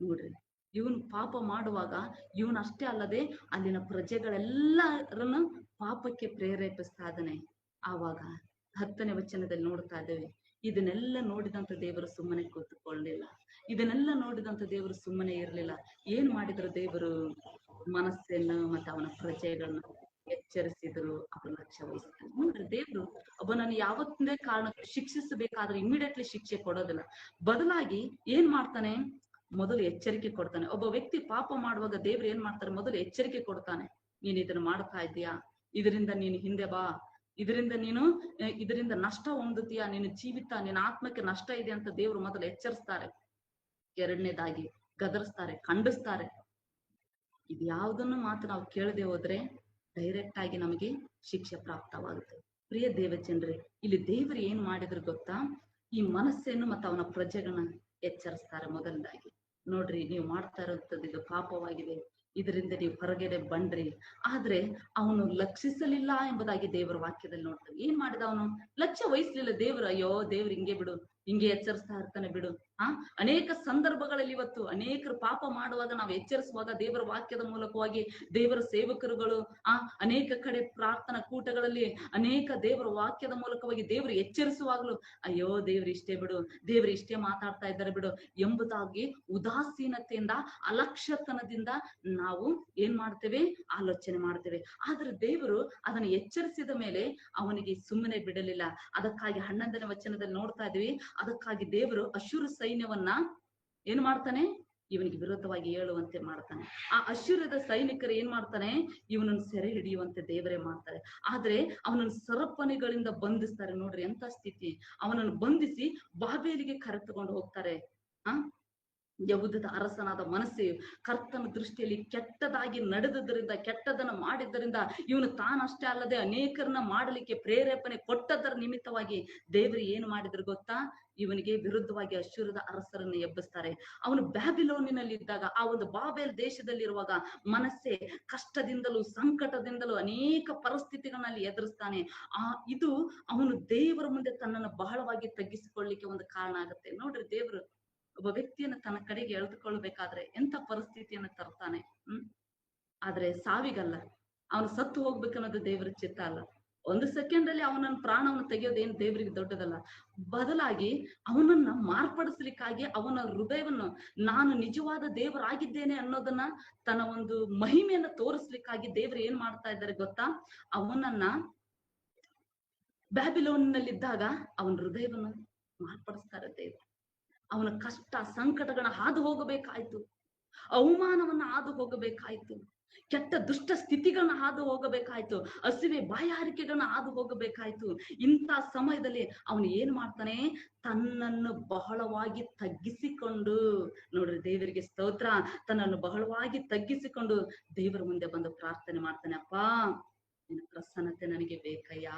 ನೋಡ್ರಿ, ಇವನು ಪಾಪ ಮಾಡುವಾಗ ಇವನು ಅಷ್ಟೇ ಅಲ್ಲದೆ ಅಲ್ಲಿನ ಪ್ರಜೆಗಳೆಲ್ಲರನ್ನು ಪಾಪಕ್ಕೆ ಪ್ರೇರೇಪಿಸ್ತಾ ಇದ್ದಾನೆ. ಆವಾಗ 10ನೇ ವಚನದಲ್ಲಿ ನೋಡ್ತಾ ಇದ್ದೇವೆ, ಇದನ್ನೆಲ್ಲ ನೋಡಿದಂತ ದೇವರು ಸುಮ್ಮನೆ ಕೂತ್ಕೊಳ್ಳಲಿಲ್ಲ, ಇದನ್ನೆಲ್ಲ ನೋಡಿದಂತ ದೇವರು ಸುಮ್ಮನೆ ಇರ್ಲಿಲ್ಲ. ಏನ್ ಮಾಡಿದ್ರು ದೇವರು? ಮನಸ್ಸನ್ನು ಮತ್ತೆ ಅವನ ಪ್ರಜೆಗಳನ್ನ ಎಚ್ಚರಿಸಿದ್ರು, ಅವರ ಲಕ್ಷ್ಯ ವಹಿಸ್ತಾನೆ. ನೋಡ್ರಿ, ದೇವ್ರು ಒಬ್ಬನನ್ನು ಯಾವತ್ತೇ ಕಾರಣಕ್ಕೆ ಶಿಕ್ಷಿಸಬೇಕಾದ್ರೆ ಇಮಿಡಿಯೇಟ್ಲಿ ಶಿಕ್ಷೆ ಕೊಡೋದಿಲ್ಲ. ಬದಲಾಗಿ ಏನ್ ಮಾಡ್ತಾನೆ? ಮೊದಲು ಎಚ್ಚರಿಕೆ ಕೊಡ್ತಾನೆ. ಒಬ್ಬ ವ್ಯಕ್ತಿ ಪಾಪ ಮಾಡುವಾಗ ದೇವ್ರು ಏನ್ ಮಾಡ್ತಾರೆ? ಮೊದಲು ಎಚ್ಚರಿಕೆ ಕೊಡ್ತಾನೆ. ನೀನ್ ಇದನ್ನ ಮಾಡ್ತಾ ಇದ್ದೀಯಾ, ಇದರಿಂದ ನೀನು ಹಿಂದೆ ಬಾ, ಇದರಿಂದ ನಷ್ಟ ಹೊಂದುತ್ತೀಯಾ, ನಿನ್ನ ಜೀವಿತ, ನಿನ್ನ ಆತ್ಮಕ್ಕೆ ನಷ್ಟ ಇದೆ ಅಂತ ದೇವ್ರು ಮೊದಲು ಎಚ್ಚರಿಸ್ತಾರೆ. ಎರಡನೇದಾಗಿ ಗದರಿಸ್ತಾರೆ, ಖಂಡಿಸ್ತಾರೆ. ಇದ್ಯಾವುದನ್ನು ಮಾತ್ರ ನಾವು ಕೇಳದೆ ಹೋದ್ರೆ ಡೈರೆಕ್ಟ್ ಆಗಿ ನಮಗೆ ಶಿಕ್ಷೆ ಪ್ರಾಪ್ತವಾಗುತ್ತೆ. ಪ್ರಿಯ ದೇವ ಜನರೇ, ಇಲ್ಲಿ ದೇವರು ಏನ್ ಮಾಡಿದ್ರು ಗೊತ್ತಾ? ಈ ಮನಸ್ಸನ್ನು ಮತ್ತು ಅವನ ಪ್ರಜೆಗಳನ್ನ ಎಚ್ಚರಿಸ್ತಾರೆ. ಮೊದಲದಾಗಿ ನೋಡ್ರಿ, ನೀವು ಮಾಡ್ತಾ ಇರೋಂಥದ್ದು ಇದು ಪಾಪವಾಗಿದೆ, ಇದರಿಂದ ನೀವು ಹೊರಗಡೆ ಬನ್ರಿ. ಆದ್ರೆ ಅವನು ಲಕ್ಷಿಸಲಿಲ್ಲ ಎಂಬುದಾಗಿ ದೇವರ ವಾಕ್ಯದಲ್ಲಿ ನೋಡ್ತಾರೆ. ಏನ್ ಮಾಡಿದ? ಅವನು ಲಕ್ಷ್ಯ ವಹಿಸ್ಲಿಲ್ಲ. ದೇವ್ರು, ಅಯ್ಯೋ ದೇವ್ರು ಹಿಂಗೆ ಬಿಡು, ಹಿಂಗೆ ಎಚ್ಚರಿಸ್ತಾ ಇರ್ತಾನೆ ಬಿಡು. ಅನೇಕ ಸಂದರ್ಭಗಳಲ್ಲಿ ಇವತ್ತು ಅನೇಕರು ಪಾಪ ಮಾಡುವಾಗ ನಾವು ಎಚ್ಚರಿಸುವಾಗ ದೇವರ ವಾಕ್ಯದ ಮೂಲಕವಾಗಿ ದೇವರ ಸೇವಕರುಗಳು ಅನೇಕ ಕಡೆ ಪ್ರಾರ್ಥನಾ ಕೂಟಗಳಲ್ಲಿ ಅನೇಕ ದೇವರ ವಾಕ್ಯದ ಮೂಲಕವಾಗಿ ದೇವರು ಎಚ್ಚರಿಸುವಾಗಲೂ ಅಯ್ಯೋ ದೇವ್ರು ಇಷ್ಟೇ ಬಿಡು, ದೇವ್ರು ಇಷ್ಟೇ ಮಾತಾಡ್ತಾ ಇದ್ದಾರೆ ಬಿಡು ಎಂಬುದಾಗಿ ಉದಾಸೀನತೆಯಿಂದ, ಅಲಕ್ಷ್ಯತನದಿಂದ ನಾವು ಏನ್ ಮಾಡ್ತೇವೆ? ಆಲೋಚನೆ ಮಾಡ್ತೇವೆ. ಆದ್ರೆ ದೇವರು ಅದನ್ನು ಎಚ್ಚರಿಸಿದ ಮೇಲೆ ಅವನಿಗೆ ಸುಮ್ಮನೆ ಬಿಡಲಿಲ್ಲ. ಅದಕ್ಕಾಗಿ 11ನೇ ವಚನದಲ್ಲಿ ನೋಡ್ತಾ ಇದೀವಿ, ಅದಕ್ಕಾಗಿ ದೇವರು ಅಶ್ಶೂರ ಸೈನ್ಯವನ್ನ ಏನ್ ಮಾಡ್ತಾನೆ? ಇವನಿಗೆ ವಿರುದ್ಧವಾಗಿ ಏಳುವಂತೆ ಮಾಡ್ತಾನೆ. ಆ ಅಶ್ಶೂರದ ಸೈನಿಕರು ಏನ್ ಮಾಡ್ತಾನೆ? ಇವನನ್ನು ಸೆರೆ ಹಿಡಿಯುವಂತೆ ದೇವರೇ ಮಾಡ್ತಾರೆ. ಆದ್ರೆ ಅವನನ್ನು ಸರಪಣಿಗಳಿಂದ ಬಂಧಿಸ್ತಾರೆ. ನೋಡ್ರಿ ಎಂತ ಸ್ಥಿತಿ! ಅವನನ್ನು ಬಂಧಿಸಿ ಬಾಬೇಲಿಗೆ ಕರೆತುಕೊಂಡು ಹೋಗ್ತಾರೆ. ಯಹೂದದ ಅರಸನಾದ ಮನಸ್ಸೆಯು ಕರ್ತನ ದೃಷ್ಟಿಯಲ್ಲಿ ಕೆಟ್ಟದಾಗಿ ನಡೆದುದರಿಂದ, ಕೆಟ್ಟದನ್ನು ಮಾಡಿದ್ದರಿಂದ, ಇವನು ತಾನಷ್ಟೇ ಅಲ್ಲದೆ ಅನೇಕರನ್ನ ಮಾಡಲಿಕ್ಕೆ ಪ್ರೇರೇಪಣೆ ಕೊಟ್ಟದರ ನಿಮಿತ್ತವಾಗಿ ದೇವರು ಏನು ಮಾಡಿದ್ರು ಗೊತ್ತಾ? ಇವನಿಗೆ ವಿರುದ್ಧವಾಗಿ ಅಶ್ಶೂರದ ಅರಸರನ್ನು ಎಬ್ಬಿಸ್ತಾರೆ. ಅವನು ಬ್ಯಾಬಿಲೋನಿನಲ್ಲಿ ಇದ್ದಾಗ, ಆ ಒಂದು ಬಾಬೆಲ್ ದೇಶದಲ್ಲಿರುವಾಗ ಮನಸ್ಸೆ ಕಷ್ಟದಿಂದಲೂ ಸಂಕಟದಿಂದಲೂ ಅನೇಕ ಪರಿಸ್ಥಿತಿಗಳಲ್ಲಿ ಎದುರಿಸ್ತಾನೆ. ಇದು ಅವನು ದೇವರ ಮುಂದೆ ತನ್ನನ್ನು ಬಹಳವಾಗಿ ತಗ್ಗಿಸಿಕೊಳ್ಳಿಕ್ಕೆ ಒಂದು ಕಾರಣ ಆಗುತ್ತೆ. ನೋಡ್ರಿ, ದೇವರು ಒಬ್ಬ ವ್ಯಕ್ತಿಯನ್ನು ತನ್ನ ಕಡೆಗೆ ಎಳೆದುಕೊಳ್ಬೇಕಾದ್ರೆ ಎಂತ ಪರಿಸ್ಥಿತಿಯನ್ನು ತರ್ತಾನೆ. ಆದ್ರೆ ಸಾವಿಗಲ್ಲ, ಅವನು ಸತ್ತು ಹೋಗ್ಬೇಕನ್ನೋದು ದೇವರ ಚಿತ್ತ ಅಲ್ಲ. ಒಂದು ಸೆಕೆಂಡ್ ಅಲ್ಲಿ ಅವನನ್ನ ಪ್ರಾಣವನ್ನು ತೆಗೆಯೋದೇನು ದೇವರಿಗೆ ದೊಡ್ಡದಲ್ಲ. ಬದಲಾಗಿ ಅವನನ್ನ ಮಾರ್ಪಡಿಸ್ಲಿಕ್ಕಾಗಿ ಅವನ ಹೃದಯವನ್ನು ನಾನು ನಿಜವಾದ ದೇವರಾಗಿದ್ದೇನೆ ಅನ್ನೋದನ್ನ ತನ್ನ ಒಂದು ಮಹಿಮೆಯನ್ನ ತೋರಿಸ್ಲಿಕ್ಕಾಗಿ ದೇವರು ಏನ್ ಮಾಡ್ತಾ ಇದ್ದಾರೆ ಗೊತ್ತಾ? ಅವನನ್ನ ಬ್ಯಾಬಿಲೋನಿನಲ್ಲಿದ್ದಾಗ ಅವನ ಹೃದಯವನ್ನು ಮಾರ್ಪಡಿಸ್ತಾರೆ ದೇವರು. ಅವನ ಕಷ್ಟ ಸಂಕಟಗಳನ್ನ ಹಾದು ಹೋಗಬೇಕಾಯ್ತು, ಅವಮಾನವನ್ನ ಹಾದು ಹೋಗಬೇಕಾಯ್ತು, ಕೆಟ್ಟ ದುಷ್ಟ ಸ್ಥಿತಿಗಳನ್ನ ಹಾದು ಹೋಗಬೇಕಾಯ್ತು, ಹಸಿವೆ ಬಾಯಾರಿಕೆಗಳನ್ನ ಹಾದು ಹೋಗಬೇಕಾಯ್ತು. ಇಂಥ ಸಮಯದಲ್ಲಿ ಅವನು ಏನ್ ಮಾಡ್ತಾನೆ? ತನ್ನನ್ನು ಬಹಳವಾಗಿ ತಗ್ಗಿಸಿಕೊಂಡು, ನೋಡ್ರಿ ದೇವರಿಗೆ ಸ್ತೋತ್ರ, ತನ್ನನ್ನು ಬಹಳವಾಗಿ ತಗ್ಗಿಸಿಕೊಂಡು ದೇವರ ಮುಂದೆ ಬಂದು ಪ್ರಾರ್ಥನೆ ಮಾಡ್ತಾನೆ. ಅಪ್ಪ, ನಿನ್ನ ಪ್ರಸನ್ನತೆ ನನಗೆ ಬೇಕಯ್ಯ.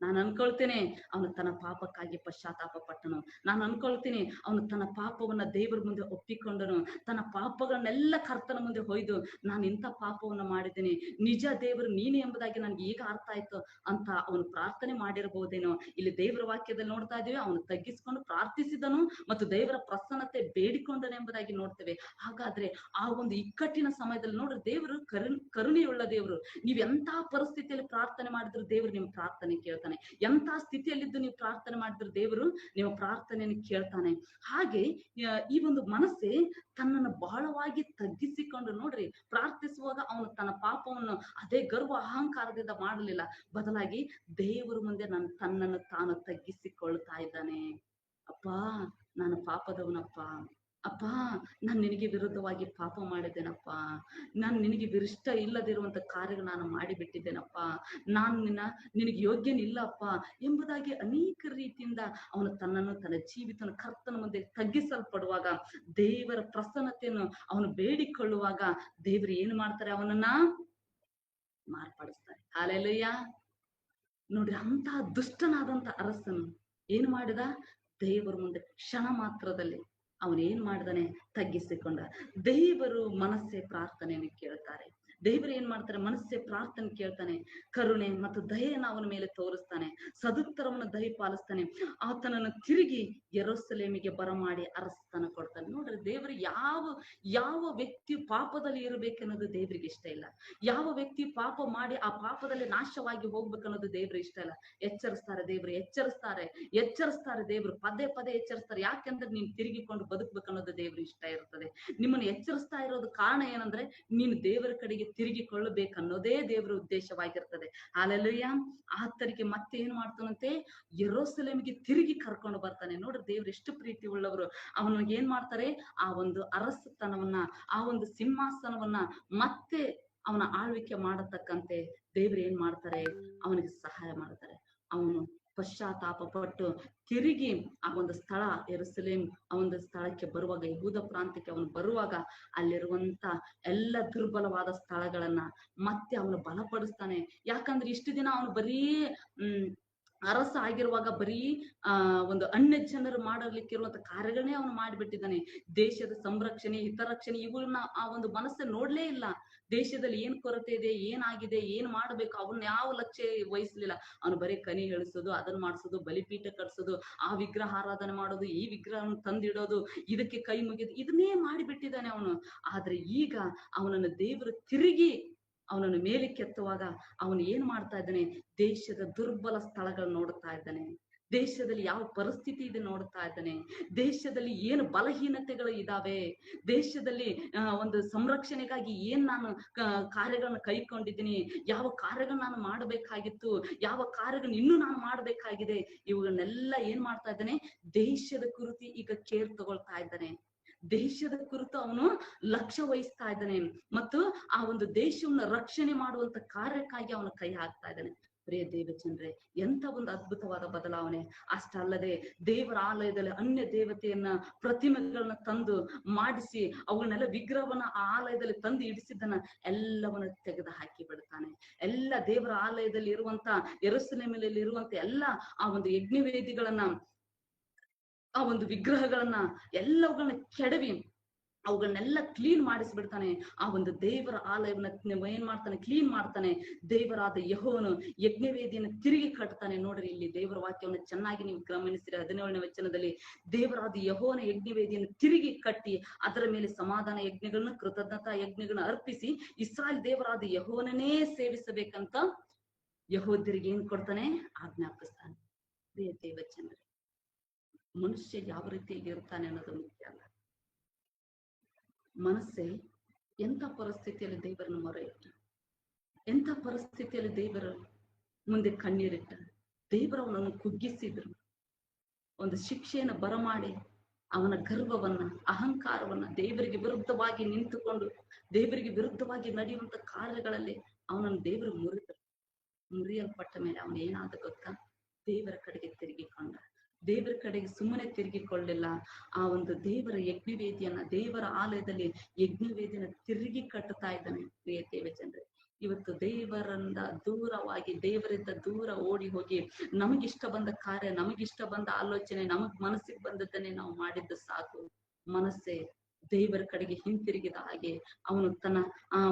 ನಾನು ಅನ್ಕೊಳ್ತೇನೆ ಅವನು ತನ್ನ ಪಾಪಕ್ಕಾಗಿ ಪಶ್ಚಾತ್ತಾಪ ಪಟ್ಟನು. ನಾನು ಅನ್ಕೊಳ್ತೀನಿ ಅವನು ತನ್ನ ಪಾಪವನ್ನ ದೇವರ ಮುಂದೆ ಒಪ್ಪಿಕೊಂಡನು. ತನ್ನ ಪಾಪಗಳನ್ನೆಲ್ಲ ಕರ್ತನ ಮುಂದೆ ಹೊಯ್ದು, ನಾನು ಇಂಥ ಪಾಪವನ್ನ ಮಾಡಿದ್ದೀನಿ, ನಿಜ ದೇವರು ನೀನೆ ಎಂಬುದಾಗಿ ನನ್ಗೆ ಈಗ ಅರ್ಥ ಆಯ್ತು ಅಂತ ಅವನು ಪ್ರಾರ್ಥನೆ ಮಾಡಿರಬಹುದೇನೋ. ಇಲ್ಲಿ ದೇವರ ವಾಕ್ಯದಲ್ಲಿ ನೋಡ್ತಾ ಇದೀವಿ, ಅವನು ತಗ್ಗಿಸ್ಕೊಂಡು ಪ್ರಾರ್ಥಿಸಿದನು ಮತ್ತು ದೇವರ ಪ್ರಸನ್ನತೆ ಬೇಡಿಕೊಂಡನು ಎಂಬುದಾಗಿ ನೋಡ್ತೇವೆ. ಹಾಗಾದ್ರೆ ಆ ಒಂದು ಇಕ್ಕಟ್ಟಿನ ಸಮಯದಲ್ಲಿ ನೋಡ್ರಿ, ದೇವರು ಕರುಣೆಯುಳ್ಳ ದೇವರು. ನೀವ್ ಎಂತ ಪರಿಸ್ಥಿತಿಯಲ್ಲಿ ಪ್ರಾರ್ಥನೆ ಮಾಡಿದ್ರು ದೇವರು ನಿಮ್ ಪ್ರಾರ್ಥನೆ ಕೇಳ್ತಾನೆ. ಎಂತ ಸ್ಥಿತಿಯಲ್ಲಿದ್ದು ನೀವು ಪ್ರಾರ್ಥನೆ ಮಾಡಿದ್ರು ದೇವರು ನಿಮ್ಮ ಪ್ರಾರ್ಥನೆಯನ್ನು ಕೇಳ್ತಾನೆ. ಹಾಗೆ ಈ ಒಂದು ಮನಸ್ಸೆ ತನ್ನನ್ನು ಬಹಳವಾಗಿ ತಗ್ಗಿಸಿಕೊಂಡು, ನೋಡ್ರಿ, ಪ್ರಾರ್ಥಿಸುವಾಗ ಅವನು ತನ್ನ ಪಾಪವನ್ನು ಅದೇ ಗರ್ವ ಅಹಂಕಾರದಿಂದ ಮಾಡಲಿಲ್ಲ, ಬದಲಾಗಿ ದೇವರ ಮುಂದೆ ತನ್ನನ್ನು ತಾನು ತಗ್ಗಿಸಿಕೊಳ್ತಾ ಇದ್ದಾನೆ. ಅಪ್ಪ, ನಾನು ಪಾಪದವನಪ್ಪ. ಅಪ್ಪ, ನಾನು ನಿನಗೆ ವಿರುದ್ಧವಾಗಿ ಪಾಪ ಮಾಡಿದ್ದೇನಪ್ಪ. ನಾನು ನಿನಗೆ ಇಷ್ಟ ಇಲ್ಲದಿರುವಂತ ಕಾರ್ಯಗಳು ನಾನು ಮಾಡಿಬಿಟ್ಟಿದ್ದೇನಪ್ಪ. ನಾನು ನಿನಗೆ ಯೋಗ್ಯನಿಲ್ಲಪ್ಪ ಎಂಬುದಾಗಿ ಅನೇಕ ರೀತಿಯಿಂದ ಅವನು ತನ್ನನ್ನು, ತನ್ನ ಜೀವಿತನ ಕರ್ತನ ಮುಂದೆ ತಗ್ಗಿಸಲ್ಪಡುವಾಗ, ದೇವರ ಪ್ರಸನ್ನತೆಯನ್ನು ಅವನು ಬೇಡಿಕೊಳ್ಳುವಾಗ ದೇವರು ಏನು ಮಾಡ್ತಾರೆ? ಅವನನ್ನ ಮಾರ್ಪಡಿಸ್ತಾರೆ. ಹಲ್ಲೆಲೂಯಾ. ನೋಡ್ರಿ, ಅಂತ ದುಷ್ಟನಾದಂತ ಅರಸನು ಏನ್ ಮಾಡಿದ? ದೇವರ ಮುಂದೆ ಕ್ಷಣ ಮಾತ್ರದಲ್ಲಿ ಅವನೇನ್ ಮಾಡಿದಾನೆ? ತಗ್ಗಿಸಿಕೊಂಡ. ದೇವರು ಮನಸ್ಸೆ ಪ್ರಾರ್ಥನೆಯನ್ನು ಕೇಳ್ತಾರೆ. ದೇವರು ಏನ್ ಮಾಡ್ತಾರೆ? ಮನಸ್ಸೆ ಪ್ರಾರ್ಥನೆ ಕೇಳ್ತಾನೆ. ಕರುಣೆ ಮತ್ತು ದಯೆಯನ್ನು ಅವನ ಮೇಲೆ ತೋರಿಸ್ತಾನೆ. ಸದುತ್ತರವನ್ನು ದಯ ಪಾಲಿಸ್ತಾನೆ. ಆತನನ್ನು ತಿರುಗಿ ಯೆರೂಸಲೇಮಿಗೆ ಬರಮಾಡಿ ಅರಸತನ ಕೊಡ್ತಾನೆ. ನೋಡ್ರಿ, ದೇವರು ಯಾವ ವ್ಯಕ್ತಿ ಪಾಪದಲ್ಲಿ ಇರಬೇಕನ್ನೋದು ದೇವರಿಗೆ ಇಷ್ಟ ಇಲ್ಲ. ಯಾವ ವ್ಯಕ್ತಿ ಪಾಪ ಮಾಡಿ ಆ ಪಾಪದಲ್ಲಿ ನಾಶವಾಗಿ ಹೋಗ್ಬೇಕನ್ನೋದು ದೇವ್ರಿಗೆ ಇಷ್ಟ ಇಲ್ಲ. ಎಚ್ಚರಿಸ್ತಾರೆ ದೇವರು, ಎಚ್ಚರಿಸ್ತಾರೆ ದೇವರು, ಪದೇ ಪದೇ ಎಚ್ಚರಿಸ್ತಾರೆ. ಯಾಕೆಂದ್ರೆ ನೀನ್ ತಿರುಗಿಕೊಂಡು ಬದುಕ್ಬೇಕನ್ನೋದು ದೇವ್ರಿಗೆ ಇಷ್ಟ ಇರ್ತದೆ. ನಿಮ್ಮನ್ನು ಎಚ್ಚರಿಸ್ತಾ ಇರೋದು ಕಾರಣ ಏನಂದ್ರೆ, ನೀನು ದೇವರ ಕಡೆಗೆ ತಿರುಗಿಕೊಳ್ಳಬೇಕನ್ನೋದೇ ದೇವರ ಉದ್ದೇಶವಾಗಿರ್ತದೆ. ಹಲ್ಲೆಲೂಯಾ. ಆತನಿಗೆ ಮತ್ತೆ ಏನ್ ಮಾಡ್ತಾನಂತೆ? ಯೆರೂಸಲೇಮಿಗೆ ತಿರುಗಿ ಕರ್ಕೊಂಡು ಬರ್ತಾನೆ. ನೋಡ್ರಿ, ದೇವ್ರು ಎಷ್ಟು ಪ್ರೀತಿ ಉಳ್ಳವರು. ಅವನಿಗೆ ಏನ್ ಮಾಡ್ತಾರೆ? ಆ ಒಂದು ಅರಸತನವನ್ನ, ಆ ಒಂದು ಸಿಂಹಾಸನವನ್ನ ಮತ್ತೆ ಅವನ ಆಳ್ವಿಕೆ ಮಾಡತಕ್ಕಂತೆ ದೇವ್ರು ಏನ್ ಮಾಡ್ತಾರೆ? ಅವನಿಗೆ ಸಹಾಯ ಮಾಡ್ತಾರೆ. ಅವನು ಪಶ್ಚಾತ್ತಾಪ ಪಟ್ಟು ತಿರುಗಿ ಆ ಒಂದು ಸ್ಥಳ ಯೆರೂಸಲೇಮ್, ಆ ಒಂದು ಸ್ಥಳಕ್ಕೆ ಬರುವಾಗ, ಯಹೂದ ಪ್ರಾಂತ್ಯಕ್ಕೆ ಅವನು ಬರುವಾಗ, ಅಲ್ಲಿರುವಂತ ಎಲ್ಲ ದುರ್ಬಲವಾದ ಸ್ಥಳಗಳನ್ನ ಮತ್ತೆ ಅವನು ಬಲಪಡಿಸ್ತಾನೆ. ಯಾಕಂದ್ರೆ ಇಷ್ಟು ದಿನ ಅವನು ಬರೀ ಅರಸ ಆಗಿರುವಾಗ ಬರೀ ಒಂದು ಅನ್ಯ ಜನರು ಮಾಡಲಿಕ್ಕಿರುವಂತ ಕಾರ್ಯಗಳನ್ನೇ ಅವನು ಮಾಡಿಬಿಟ್ಟಿದ್ದಾನೆ. ದೇಶದ ಸಂರಕ್ಷಣೆ, ಹಿತರಕ್ಷಣೆ ಇವುಗಳನ್ನ ಆ ಒಂದು ಮನಸ್ಸನ್ನು ನೋಡ್ಲೇ ಇಲ್ಲ. ದೇಶದಲ್ಲಿ ಏನ್ ಕೊರತೆ ಇದೆ, ಏನಾಗಿದೆ, ಏನ್ ಮಾಡ್ಬೇಕು, ಅವನ್ನ ಯಾವ ಲಕ್ಷ್ಯ ವಹಿಸ್ಲಿಲ್ಲ. ಅವನು ಬರೀ ಕನಿ ಹೇಳಿಸೋದು, ಅದನ್ನ ಮಾಡಿಸೋದು, ಬಲಿಪೀಠ ಕಟ್ಸೋದು, ಆ ವಿಗ್ರಹ ಆರಾಧನೆ ಮಾಡೋದು, ಈ ವಿಗ್ರಹವನ್ನು ತಂದಿಡೋದು, ಇದಕ್ಕೆ ಕೈ ಮುಗಿದು ಇದನ್ನೇ ಮಾಡಿಬಿಟ್ಟಿದ್ದಾನೆ ಅವನು. ಆದ್ರೆ ಈಗ ಅವನನ್ನು ದೇವರು ತಿರುಗಿ ಅವನನ್ನು ಮೇಲಕ್ಕೆತ್ತುವಾಗ ಅವನು ಏನ್ ಮಾಡ್ತಾ ಇದ್ದಾನೆ? ದೇಶದ ದುರ್ಬಲ ಸ್ಥಳಗಳು ನೋಡ್ತಾ ಇದ್ದಾನೆ. ದೇಶದಲ್ಲಿ ಯಾವ ಪರಿಸ್ಥಿತಿ ಇದೆ ನೋಡ್ತಾ ಇದ್ದಾನೆ. ದೇಶದಲ್ಲಿ ಏನು ಬಲಹೀನತೆಗಳು ಇದಾವೆ, ದೇಶದಲ್ಲಿ ಒಂದು ಸಂರಕ್ಷಣೆಗಾಗಿ ಏನ್ ನಾನು ಕಾರ್ಯಗಳನ್ನ ಕೈಕೊಂಡಿದ್ದೀನಿ, ಯಾವ ಕಾರ್ಯಗಳನ್ನ ನಾನು ಮಾಡಬೇಕಾಗಿತ್ತು, ಯಾವ ಕಾರ್ಯಗಳನ್ನ ಇನ್ನೂ ನಾನು ಮಾಡ್ಬೇಕಾಗಿದೆ, ಇವುಗಳನ್ನೆಲ್ಲ ಏನ್ ಮಾಡ್ತಾ ಇದ್ದಾನೆ? ದೇಶದ ಕುರಿತು ಈಗ ಕೇರ್ ತಗೊಳ್ತಾ ಇದ್ದಾನೆ. ದೇಶದ ಕುರಿತು ಅವನು ಲಕ್ಷ್ಯ ವಹಿಸ್ತಾ ಇದ್ದಾನೆ ಮತ್ತು ಆ ಒಂದು ದೇಶವನ್ನ ರಕ್ಷಣೆ ಮಾಡುವಂತ ಕಾರ್ಯಕ್ಕಾಗಿ ಅವನು ಕೈ ಹಾಕ್ತಾ ಇದ್ದಾನೆ. ಪ್ರಿಯ ದೇವಚಂದ್ರೆ, ಎಂತ ಒಂದು ಅದ್ಭುತವಾದ ಬದಲಾವಣೆ. ಅಷ್ಟಲ್ಲದೆ ದೇವರ ಆಲಯದಲ್ಲಿ ಅನ್ಯ ದೇವತೆಯನ್ನ, ಪ್ರತಿಮೆಗಳನ್ನ ತಂದು ಮಾಡಿಸಿ ಅವುಗಳನ್ನೆಲ್ಲ ವಿಗ್ರಹವನ್ನ ಆ ಆಲಯದಲ್ಲಿ ತಂದು ಇಡಿಸಿದ್ದನ್ನ ಎಲ್ಲವನ್ನ ತೆಗೆದು ಹಾಕಿ ಬಿಡ್ತಾನೆ. ಎಲ್ಲ ದೇವರ ಆಲಯದಲ್ಲಿ ಇರುವಂತ, ಯೆರೂಸಲೇಮಿನಲ್ಲಿ ಇರುವಂತ ಎಲ್ಲ ಆ ಒಂದು ಯಜ್ಞವೇದಿಗಳನ್ನ, ಆ ಒಂದು ವಿಗ್ರಹಗಳನ್ನ ಎಲ್ಲವುಗಳನ್ನ ಕೆಡವಿ ಅವುಗಳನ್ನೆಲ್ಲ ಕ್ಲೀನ್ ಮಾಡಿಸ್ಬಿಡ್ತಾನೆ. ಆ ಒಂದು ದೇವರ ಆಲಯವನ್ನ ಏನ್ ಮಾಡ್ತಾನೆ? ಕ್ಲೀನ್ ಮಾಡ್ತಾನೆ. ದೇವರಾದ ಯೆಹೋವನು ಯಜ್ಞವೇದಿಯನ್ನು ತಿರುಗಿ ಕಟ್ತಾನೆ. ನೋಡ್ರಿ, ಇಲ್ಲಿ ದೇವರ ವಾಕ್ಯವನ್ನು ಚೆನ್ನಾಗಿ ನೀವು ಗಮನಿಸಿರಿ. 17ನೇ ವಚನದಲ್ಲಿ ದೇವರಾದ ಯೆಹೋವನ ಯಜ್ಞವೇದಿಯನ್ನು ತಿರುಗಿ ಕಟ್ಟಿ ಅದರ ಮೇಲೆ ಸಮಾಧಾನ ಯಜ್ಞಗಳನ್ನ, ಕೃತಜ್ಞತಾ ಯಜ್ಞಗಳನ್ನ ಅರ್ಪಿಸಿ ಇಸ್ರಾಯೇಲ್ ದೇವರಾದ ಯೆಹೋವನನ್ನೇ ಸೇವಿಸಬೇಕಂತ ಯಹೂದ್ಯರಿಗೆ ಏನ್ ಕೊಡ್ತಾನೆ? ಆಜ್ಞಾಪಿಸ್ತಾನೆ. ಪ್ರಿಯ ದೇವಜನರೇ, ಮನುಷ್ಯ ಯಾವ ರೀತಿಯಾಗಿ ಇರ್ತಾನೆ ಅನ್ನೋದು ಮುಖ್ಯ ಅಲ್ಲ. ಮನಸ್ಸೇ ಎಂಥ ಪರಿಸ್ಥಿತಿಯಲ್ಲಿ ದೇವರನ್ನು ಮೊರೆ ಇಟ್ಟ, ಎಂಥ ಪರಿಸ್ಥಿತಿಯಲ್ಲಿ ದೇವರ ಮುಂದೆ ಕಣ್ಣೀರಿಟ್ಟ, ದೇವರವನನ್ನು ಕುಗ್ಗಿಸಿದ್ರು, ಒಂದು ಶಿಕ್ಷೆಯನ್ನು ಬರಮಾಡಿ ಅವನ ಗರ್ವವನ್ನ, ಅಹಂಕಾರವನ್ನ, ದೇವರಿಗೆ ವಿರುದ್ಧವಾಗಿ ನಿಂತುಕೊಂಡು ದೇವರಿಗೆ ವಿರುದ್ಧವಾಗಿ ನಡೆಯುವಂತ ಕಾರ್ಯಗಳಲ್ಲಿ ಅವನನ್ನು ದೇವರು ಮುರಿಯಲ್ಪಟ್ಟ ಮೇಲೆ ಅವನು ಏನಾದ ಗೊತ್ತಾ? ದೇವರ ಕಡೆಗೆ ತಿರುಗಿಕೊಂಡ. ದೇವರ ಕಡೆಗೆ ಸುಮ್ಮನೆ ತಿರುಗಿಕೊಳ್ಳಿಲ್ಲ. ಆ ಒಂದು ದೇವರ ಯಜ್ಞವೇದಿಯನ್ನ, ದೇವರ ಆಲಯದಲ್ಲಿ ಯಜ್ಞವೇದಿಯನ್ನ ತಿರುಗಿ ಕಟ್ಟುತ್ತಾ ಇದ್ದಾನೆ. ಪ್ರಿಯ ದೇವಜನರೇ, ಇವತ್ತು ದೇವರಿಂದ ದೂರವಾಗಿ, ದೇವರಿಂದ ದೂರ ಓಡಿ ಹೋಗಿ ನಮಗಿಷ್ಟ ಬಂದ ಕಾರ್ಯ, ನಮಗಿಷ್ಟ ಬಂದ ಆಲೋಚನೆ, ನಮಗ್ ಮನಸ್ಸಿಗೆ ಬಂದದ್ದನ್ನೇ ನಾವು ಮಾಡಿದ್ದು ಸಾಕು. ಮನಸ್ಸೇ ದೇವರ ಕಡೆಗೆ ಹಿಂತಿರುಗಿದ ಹಾಗೆ ಅವನು ತನ್ನ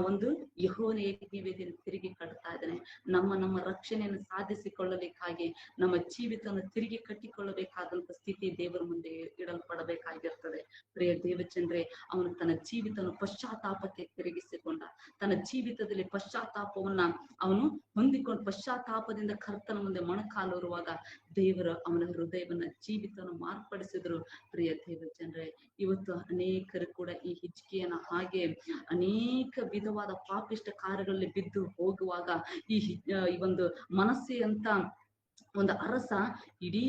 ಒಂದು ಯೆಹೋವನ ಯಜ್ಞವೇದಿಯನ್ನು ತಿರುಗಿ ಕಟ್ತಾ ಇದ್ದಾನೆ. ನಮ್ಮ ರಕ್ಷಣೆಯನ್ನು ಸಾಧಿಸಿಕೊಳ್ಳಬೇಕಾಗಿ ನಮ್ಮ ಜೀವಿತವನ್ನು ತಿರುಗಿ ಕಟ್ಟಿಕೊಳ್ಳಬೇಕಾದಂತ ಸ್ಥಿತಿ ದೇವರ ಮುಂದೆ ಇಡಲ್ಪಡಬೇಕಾಗಿರ್ತದೆ. ಪ್ರಿಯ ದೇವಚಂದ್ರೆ, ಅವನು ತನ್ನ ಜೀವಿತವನ್ನು ಪಶ್ಚಾತ್ತಾಪಕ್ಕೆ ತಿರುಗಿಸಿಕೊಂಡ. ತನ್ನ ಜೀವಿತದಲ್ಲಿ ಪಶ್ಚಾತ್ತಾಪವನ್ನ ಅವನು ಹೊಂದಿಕೊಂಡು ಪಶ್ಚಾತ್ತಾಪದಿಂದ ಕರ್ತನ ಮುಂದೆ ಮೊಣಕಾಲೂರುವಾಗ ದೇವರು ಅವನ ಹೃದಯವನ್ನ, ಜೀವಿತವನ್ನು ಮಾರ್ಪಡಿಸಿದ್ರು. ಪ್ರಿಯ ದೇವಜನರೇ, ಇವತ್ತು ಅನೇಕರು ಕೂಡ ಈ ಹಿಜ್ಕೀಯನ ಹಾಗೆ ಅನೇಕ ವಿಧವಾದ ಪಾಪಿಷ್ಟ ಕಾರ್ಯಗಳಲ್ಲಿ ಬಿದ್ದು ಹೋಗುವಾಗ ಈ ಒಂದು ಮನಸ್ಸೆ ಅಂತ ಒಂದು ಅರಸ ಇಡೀ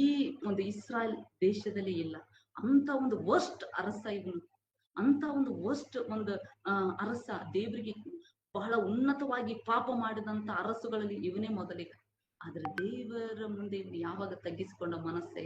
ಒಂದು ಇಸ್ರಾಯೇಲ್ ದೇಶದಲ್ಲಿ ಇಲ್ಲ. ಅಂತ ಒಂದು ವರ್ಸ್ಟ್ ಅರಸ ಇವನು, ಅಂತ ಒಂದು ವರ್ಸ್ಟ್ ಒಂದು ಅರಸ, ದೇವರಿಗೆ ಬಹಳ ಉನ್ನತವಾಗಿ ಪಾಪ ಮಾಡಿದಂತ ಅರಸುಗಳಲ್ಲಿ ಇವನೇ ಮೊದಲಿಗೆ. ಆದ್ರೆ ದೇವರ ಮುಂದೆ ಇವನು ಯಾವಾಗ ತಗ್ಗಿಸಿಕೊಂಡ ಮನಸ್ಸೆ,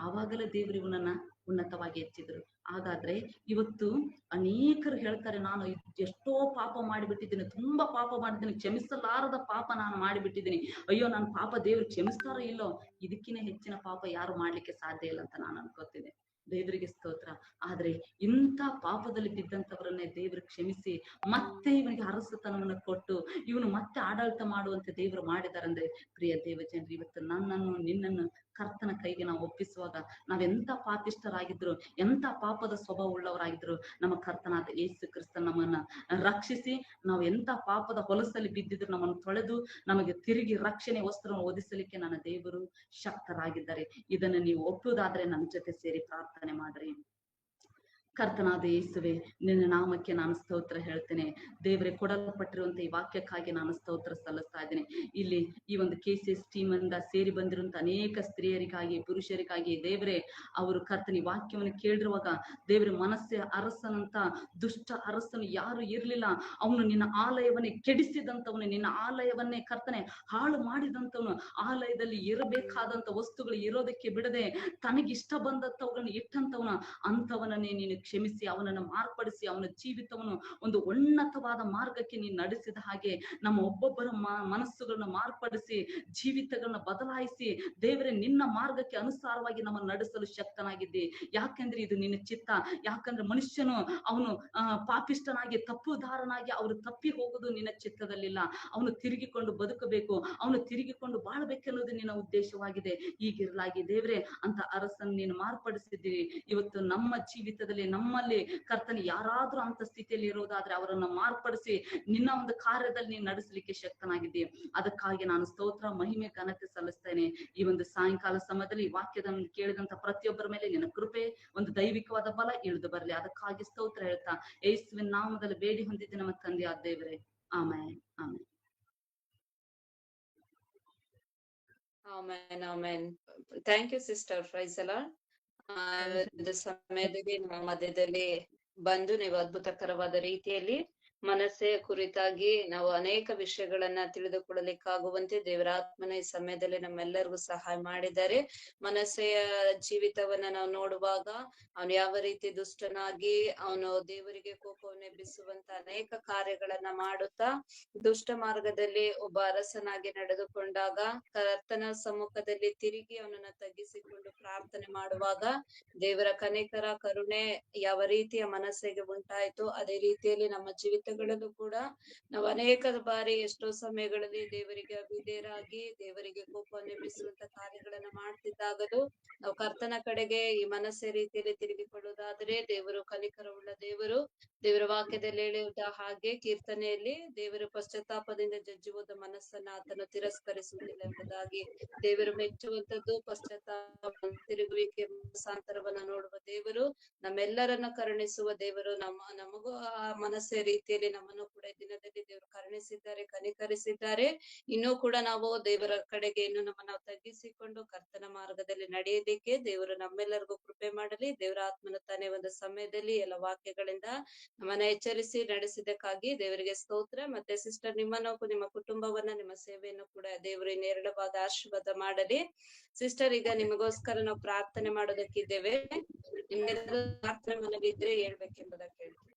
ಆವಾಗಲೇ ದೇವರು ಇವನನ್ನ ಉನ್ನತವಾಗಿ ಹೆಚ್ಚಿದ್ರು. ಹಾಗಾದ್ರೆ ಇವತ್ತು ಅನೇಕರು ಹೇಳ್ತಾರೆ, ನಾನು ಎಷ್ಟೋ ಪಾಪ ಮಾಡಿಬಿಟ್ಟಿದ್ದೀನಿ, ತುಂಬಾ ಪಾಪ ಮಾಡಿದ್ದೀನಿ, ಕ್ಷಮಿಸಲಾರದ ಪಾಪ ನಾನು ಮಾಡಿಬಿಟ್ಟಿದ್ದೀನಿ, ಅಯ್ಯೋ ನನ್ನ ಪಾಪ ದೇವ್ರು ಕ್ಷಮಿಸ್ತಾರೋ ಇಲ್ಲೋ, ಇದಕ್ಕಿಂತ ಹೆಚ್ಚಿನ ಪಾಪ ಯಾರು ಮಾಡ್ಲಿಕ್ಕೆ ಸಾಧ್ಯ ಇಲ್ಲ ಅಂತ ನಾನು ಅನ್ಕೋತೀನಿ. ದೇವರಿಗೆ ಸ್ತೋತ್ರ. ಆದ್ರೆ ಇಂಥ ಪಾಪದಲ್ಲಿ ಬಿದ್ದಂತವರನ್ನೇ ದೇವರು ಕ್ಷಮಿಸಿ ಮತ್ತೆ ಇವನಿಗೆ ಅರಸತನವನ್ನು ಕೊಟ್ಟು ಇವನು ಮತ್ತೆ ಆಡಳಿತ ಮಾಡುವಂತೆ ದೇವರು ಮಾಡಿದಾರಂದ್ರೆ, ಪ್ರಿಯ ದೇವಜನರು, ಇವತ್ತು ನನ್ನನ್ನು ನಿನ್ನನ್ನು ಕರ್ತನ ಕೈಗೆ ನಾವು ಒಪ್ಪಿಸುವಾಗ, ನಾವೆಂತ ಪಾಪಿಷ್ಟರಾಗಿದ್ರು, ಎಂತ ಪಾಪದ ಸ್ವಭಾವ ಉಳ್ಳವರಾಗಿದ್ರು, ನಮ್ಮ ಕರ್ತನಾದ ಯೇಸು ಕ್ರಿಸ್ತ ನಮ್ಮನ್ನ ರಕ್ಷಿಸಿ, ನಾವು ಎಂತ ಪಾಪದ ಹೊಲಸಲ್ಲಿ ಬಿದ್ದಿದ್ರು ನಮ್ಮನ್ನು ತೊಳೆದು ನಮಗೆ ತಿರುಗಿ ರಕ್ಷಣೆ ವಸ್ತ್ರವನ್ನು ಒದಿಸಲಿಕ್ಕೆ ನನ್ನ ದೇವರು ಶಕ್ತರಾಗಿದ್ದಾರೆ. ಇದನ್ನು ನೀವು ಒಪ್ಪುವುದಾದ್ರೆ ನನ್ನ ಜೊತೆ ಸೇರಿ ಪ್ರಾರ್ಥನೆ ಮಾಡ್ರಿ. ಕರ್ತನಾದ ಯೇಸುವೆ, ನಿನ್ನ ನಾಮಕ್ಕೆ ನಾನು ಸ್ತೋತ್ರ ಹೇಳ್ತೇನೆ. ದೇವರೇ, ಕೊಡಲ್ಪಟ್ಟಿರುವಂತ ಈ ವಾಕ್ಯಕ್ಕಾಗಿ ನಾನು ಸ್ತೋತ್ರ ಸಲ್ಲಿಸ್ತಾ ಇದ್ದೇನೆ. ಇಲ್ಲಿ ಈ ಒಂದು KCS ಟೀಮ್ ಇಂದ ಸೇರಿ ಬಂದಿರುವಂತ ಅನೇಕ ಸ್ತ್ರೀಯರಿಗಾಗಿ, ಪುರುಷರಿಗಾಗಿ ದೇವರೇ, ಅವರು ಕರ್ತನಿ ವಾಕ್ಯವನ್ನು ಕೇಳಿರುವಾಗ ದೇವರ ಮನಸ್ಸೆ ಅರಸನಂತ ದುಷ್ಟ ಅರಸನು ಯಾರು ಇರ್ಲಿಲ್ಲ. ಅವನು ನಿನ್ನ ಆಲಯವನ್ನೇ ಕೆಡಿಸಿದಂತವನು, ನಿನ್ನ ಆಲಯವನ್ನೇ ಕರ್ತನೆ ಹಾಳು ಮಾಡಿದಂತವನು, ಆಲಯದಲ್ಲಿ ಇರಬೇಕಾದಂತ ವಸ್ತುಗಳು ಇರೋದಕ್ಕೆ ಬಿಡದೆ ತನಗಿಷ್ಟ ಬಂದಂತವುಗಳನ್ನು ಇಟ್ಟಂತವನ, ಅಂತವನನ್ನೇ ನೀನು ಕ್ಷಮಿಸಿ ಅವನನ್ನು ಮಾರ್ಪಡಿಸಿ ಅವನ ಜೀವಿತವನ್ನು ಒಂದು ಉನ್ನತವಾದ ಮಾರ್ಗಕ್ಕೆ ನೀನು ನಡೆಸಿದ ಹಾಗೆ ನಮ್ಮ ಒಬ್ಬೊಬ್ಬರ ಮನಸ್ಸುಗಳನ್ನ ಮಾರ್ಪಡಿಸಿ ಜೀವಿತಗಳನ್ನ ಬದಲಾಯಿಸಿ ದೇವರೇ, ನಿನ್ನ ಮಾರ್ಗಕ್ಕೆ ಅನುಸಾರವಾಗಿ ನಮ್ಮನ್ನು ನಡೆಸಲು ಶಕ್ತನಾಗಿದ್ದೆ. ಯಾಕೆಂದ್ರೆ ಇದು ನಿನ್ನ ಚಿತ್ತ. ಯಾಕಂದ್ರೆ ಮನುಷ್ಯನು ಅವನು ಪಾಪಿಷ್ಟನಾಗಿ ತಪ್ಪುದಾರನಾಗಿ ಅವರು ತಪ್ಪಿ ಹೋಗುದು ನಿನ್ನ ಚಿತ್ತದಲ್ಲಿಲ್ಲ. ಅವನು ತಿರುಗಿಕೊಂಡು ಬದುಕಬೇಕು, ಅವನು ತಿರುಗಿಕೊಂಡು ಬಾಳ್ಬೇಕೆನ್ನುವುದು ನಿನ್ನ ಉದ್ದೇಶವಾಗಿದೆ. ಹೀಗಿರಲಾಗಿ ದೇವರೇ, ಅಂತ ಅರಸನ್ನು ನೀನು ಮಾರ್ಪಡಿಸಿದ್ದೀರಿ. ಇವತ್ತು ನಮ್ಮ ಜೀವಿತದಲ್ಲಿ ನಮ್ಮಲ್ಲಿ ಕರ್ತನೆ ಯಾರಾದ್ರೂ ಅಂತ ಸ್ಥಿತಿಯಲ್ಲಿ ಇರೋದಾದ್ರೆ ಅವರನ್ನ ಮಾರ್ಪಡಿಸಿ ನಿನ್ನ ಒಂದು ಕಾರ್ಯದಲ್ಲಿ ನೀನು ನಡೆಸಲಿಕ್ಕೆ ಶಕ್ತನಾಗಿದ್ದೀಯ. ಅದಕ್ಕಾಗಿ ನಾನು ಸ್ತೋತ್ರ, ಮಹಿಮೆ, ಘನತೆ ಸಲ್ಲಿಸ್ತೇನೆ. ಈ ಒಂದು ಸಾಯಂಕಾಲ ಸಮಯದಲ್ಲಿ ಈ ವಾಕ್ಯದ ಕೇಳಿದಂತ ಪ್ರತಿಯೊಬ್ಬರ ಮೇಲೆ ನಿನ್ನ ಕೃಪೆ, ಒಂದು ದೈವಿಕವಾದ ಬಲ ಇಳಿದು ಬರಲಿ. ಅದಕ್ಕಾಗಿ ಸ್ತೋತ್ರ ಹೇಳ್ತಾ ಯೇಸುವಿನ ನಾಮದಲ್ಲಿ ಬೇಡಿ ಹೊಂದಿದ್ದೆ ನಮ್ಮ ತಂದೆಯಾದ ದೇವರೇ, amen, amen. Amen, amen. Thank you sister. Praise the Lord. ಒಂದು ಸಮಯದಲ್ಲಿ ನಮ್ಮ ಮಧ್ಯದಲ್ಲಿ ಬಂದು ನೀವು ಅದ್ಭುತಕರವಾದ ರೀತಿಯಲ್ಲಿ ಮನಸ್ಸೆಯ ಕುರಿತಾಗಿ ನಾವು ಅನೇಕ ವಿಷಯಗಳನ್ನ ತಿಳಿದುಕೊಳ್ಳಲಿಕ್ಕಾಗುವಂತೆ ದೇವರ ಆತ್ಮನ ಈ ಸಮಯದಲ್ಲಿ ನಮ್ಮೆಲ್ಲರಿಗೂ ಸಹಾಯ ಮಾಡಿದ್ದಾರೆ. ಮನಸ್ಸೆಯ ಜೀವಿತವನ್ನ ನಾವು ನೋಡುವಾಗ ಅವನು ಯಾವ ರೀತಿ ದುಷ್ಟನಾಗಿ ಅವನು ದೇವರಿಗೆ ಕೋಪವನ್ನು ಎಬ್ಬಿಸುವಂತ ಅನೇಕ ಕಾರ್ಯಗಳನ್ನ ಮಾಡುತ್ತಾ ದುಷ್ಟ ಮಾರ್ಗದಲ್ಲಿ ಒಬ್ಬ ಅರಸನಾಗಿ ನಡೆದುಕೊಂಡಾಗ ಕರ್ತನ ಸಮ್ಮುಖದಲ್ಲಿ ತಿರುಗಿ ಅವನನ್ನ ತಗ್ಗಿಸಿಕೊಂಡು ಪ್ರಾರ್ಥನೆ ಮಾಡುವಾಗ ದೇವರ ಕನಿಕರ, ಕರುಣೆ ಯಾವ ರೀತಿಯ ಮನಸ್ಸಿಗೆ ಉಂಟಾಯ್ತು, ಅದೇ ರೀತಿಯಲ್ಲಿ ನಮ್ಮ ಜೀವಿತಗಳಲ್ಲೂ ಕೂಡ ನಾವು ಅನೇಕ ಬಾರಿ ಎಷ್ಟೋ ಸಮಯಗಳಲ್ಲಿ ದೇವರಿಗೆ ಅವಿಧೇಯರಾಗಿ ದೇವರಿಗೆ ಕೋಪವನ್ನು ಎಬ್ಬಿಸುವಂತ ಕಾರ್ಯಗಳನ್ನ ಮಾಡ್ತಿದ್ದಾಗಲೂ ನಾವು ಕರ್ತನ ಕಡೆಗೆ ಈ ಮನಸ್ಸೆ ರೀತಿಯಲ್ಲಿ ತಿರುಗಿಕೊಳ್ಳುವುದಾದ್ರೆ ದೇವರು ಕನಿಕರವುಳ್ಳ ದೇವರು, ದೇವರ ವಾಕ್ಯದಲ್ಲಿ ಹೇಳಿದ ಹಾಗೆ ಕೀರ್ತನೆಯಲ್ಲಿ ದೇವರ ಪಶ್ಚಾತ್ತಾಪದಿಂದ ಜಜ್ಜುವುದ ಮನಸ್ಸನ್ನ ಆತನು ತಿರಸ್ಕರಿಸುವುದಿಲ್ಲ ಎಂಬುದಾಗಿ ದೇವರು ಮೆಚ್ಚುವಂತದ್ದು ಪಶ್ಚಾತ್ತಾಪ, ತಿರುಗುವಿಕೆ, ಮನಸ್ಸಾಂತರವನ್ನ ನೋಡುವ ದೇವರು, ನಮ್ಮೆಲ್ಲರನ್ನ ಕರುಣಿಸುವ ದೇವರು. ನಮಗೂ ಆ ಮನಸ್ಸೆ ರೀತಿಯಲ್ಲಿ ನಮ್ಮನ್ನು ಕೂಡ ಈ ದಿನದಲ್ಲಿ ದೇವರು ಕರುಣಿಸಿದ್ದಾರೆ, ಕನಿಕರಿಸಿದ್ದಾರೆ. ಇನ್ನೂ ಕೂಡ ನಾವು ದೇವರ ಕಡೆಗೆ ಇನ್ನು ನಮ್ಮನ್ನ ತಗ್ಗಿಸಿಕೊಂಡು ಕರ್ತನ ಮಾರ್ಗದಲ್ಲಿ ನಡೆಯಲಿಕ್ಕೆ ದೇವರು ನಮ್ಮೆಲ್ಲರಿಗೂ ಕೃಪೆ ಮಾಡಲಿ. ದೇವರ ಆತ್ಮನ ತಾನೇ ಒಂದು ಸಮಯದಲ್ಲಿ ಎಲ್ಲ ವಾಕ್ಯಗಳಿಂದ ನಮ್ಮನ್ನ ಎಚ್ಚರಿಸಿ ನಡೆಸಿದಕ್ಕಾಗಿ ದೇವರಿಗೆ ಸ್ತೋತ್ರ. ಮತ್ತೆ ಸಿಸ್ಟರ್, ನಿಮ್ಮನ್ನು ನಿಮ್ಮ ಕುಟುಂಬವನ್ನ, ನಿಮ್ಮ ಸೇವೆಯನ್ನು ಕೂಡ ದೇವರು ಇನ್ನೆರಡವಾದ ಆಶೀರ್ವಾದ ಮಾಡಲಿ. ಸಿಸ್ಟರ್, ಈಗ ನಿಮಗೋಸ್ಕರ ನಾವು ಪ್ರಾರ್ಥನೆ ಮಾಡೋದಕ್ಕಿದ್ದೇವೆ. ನಿಮ್ಗೆಲ್ಲರೂ ಪ್ರಾರ್ಥನೆ ಮನವಿದ್ರೆ ಹೇಳ್ಬೇಕೆಂಬುದಕ್ಕೆ ಹೇಳ್ತೀನಿ.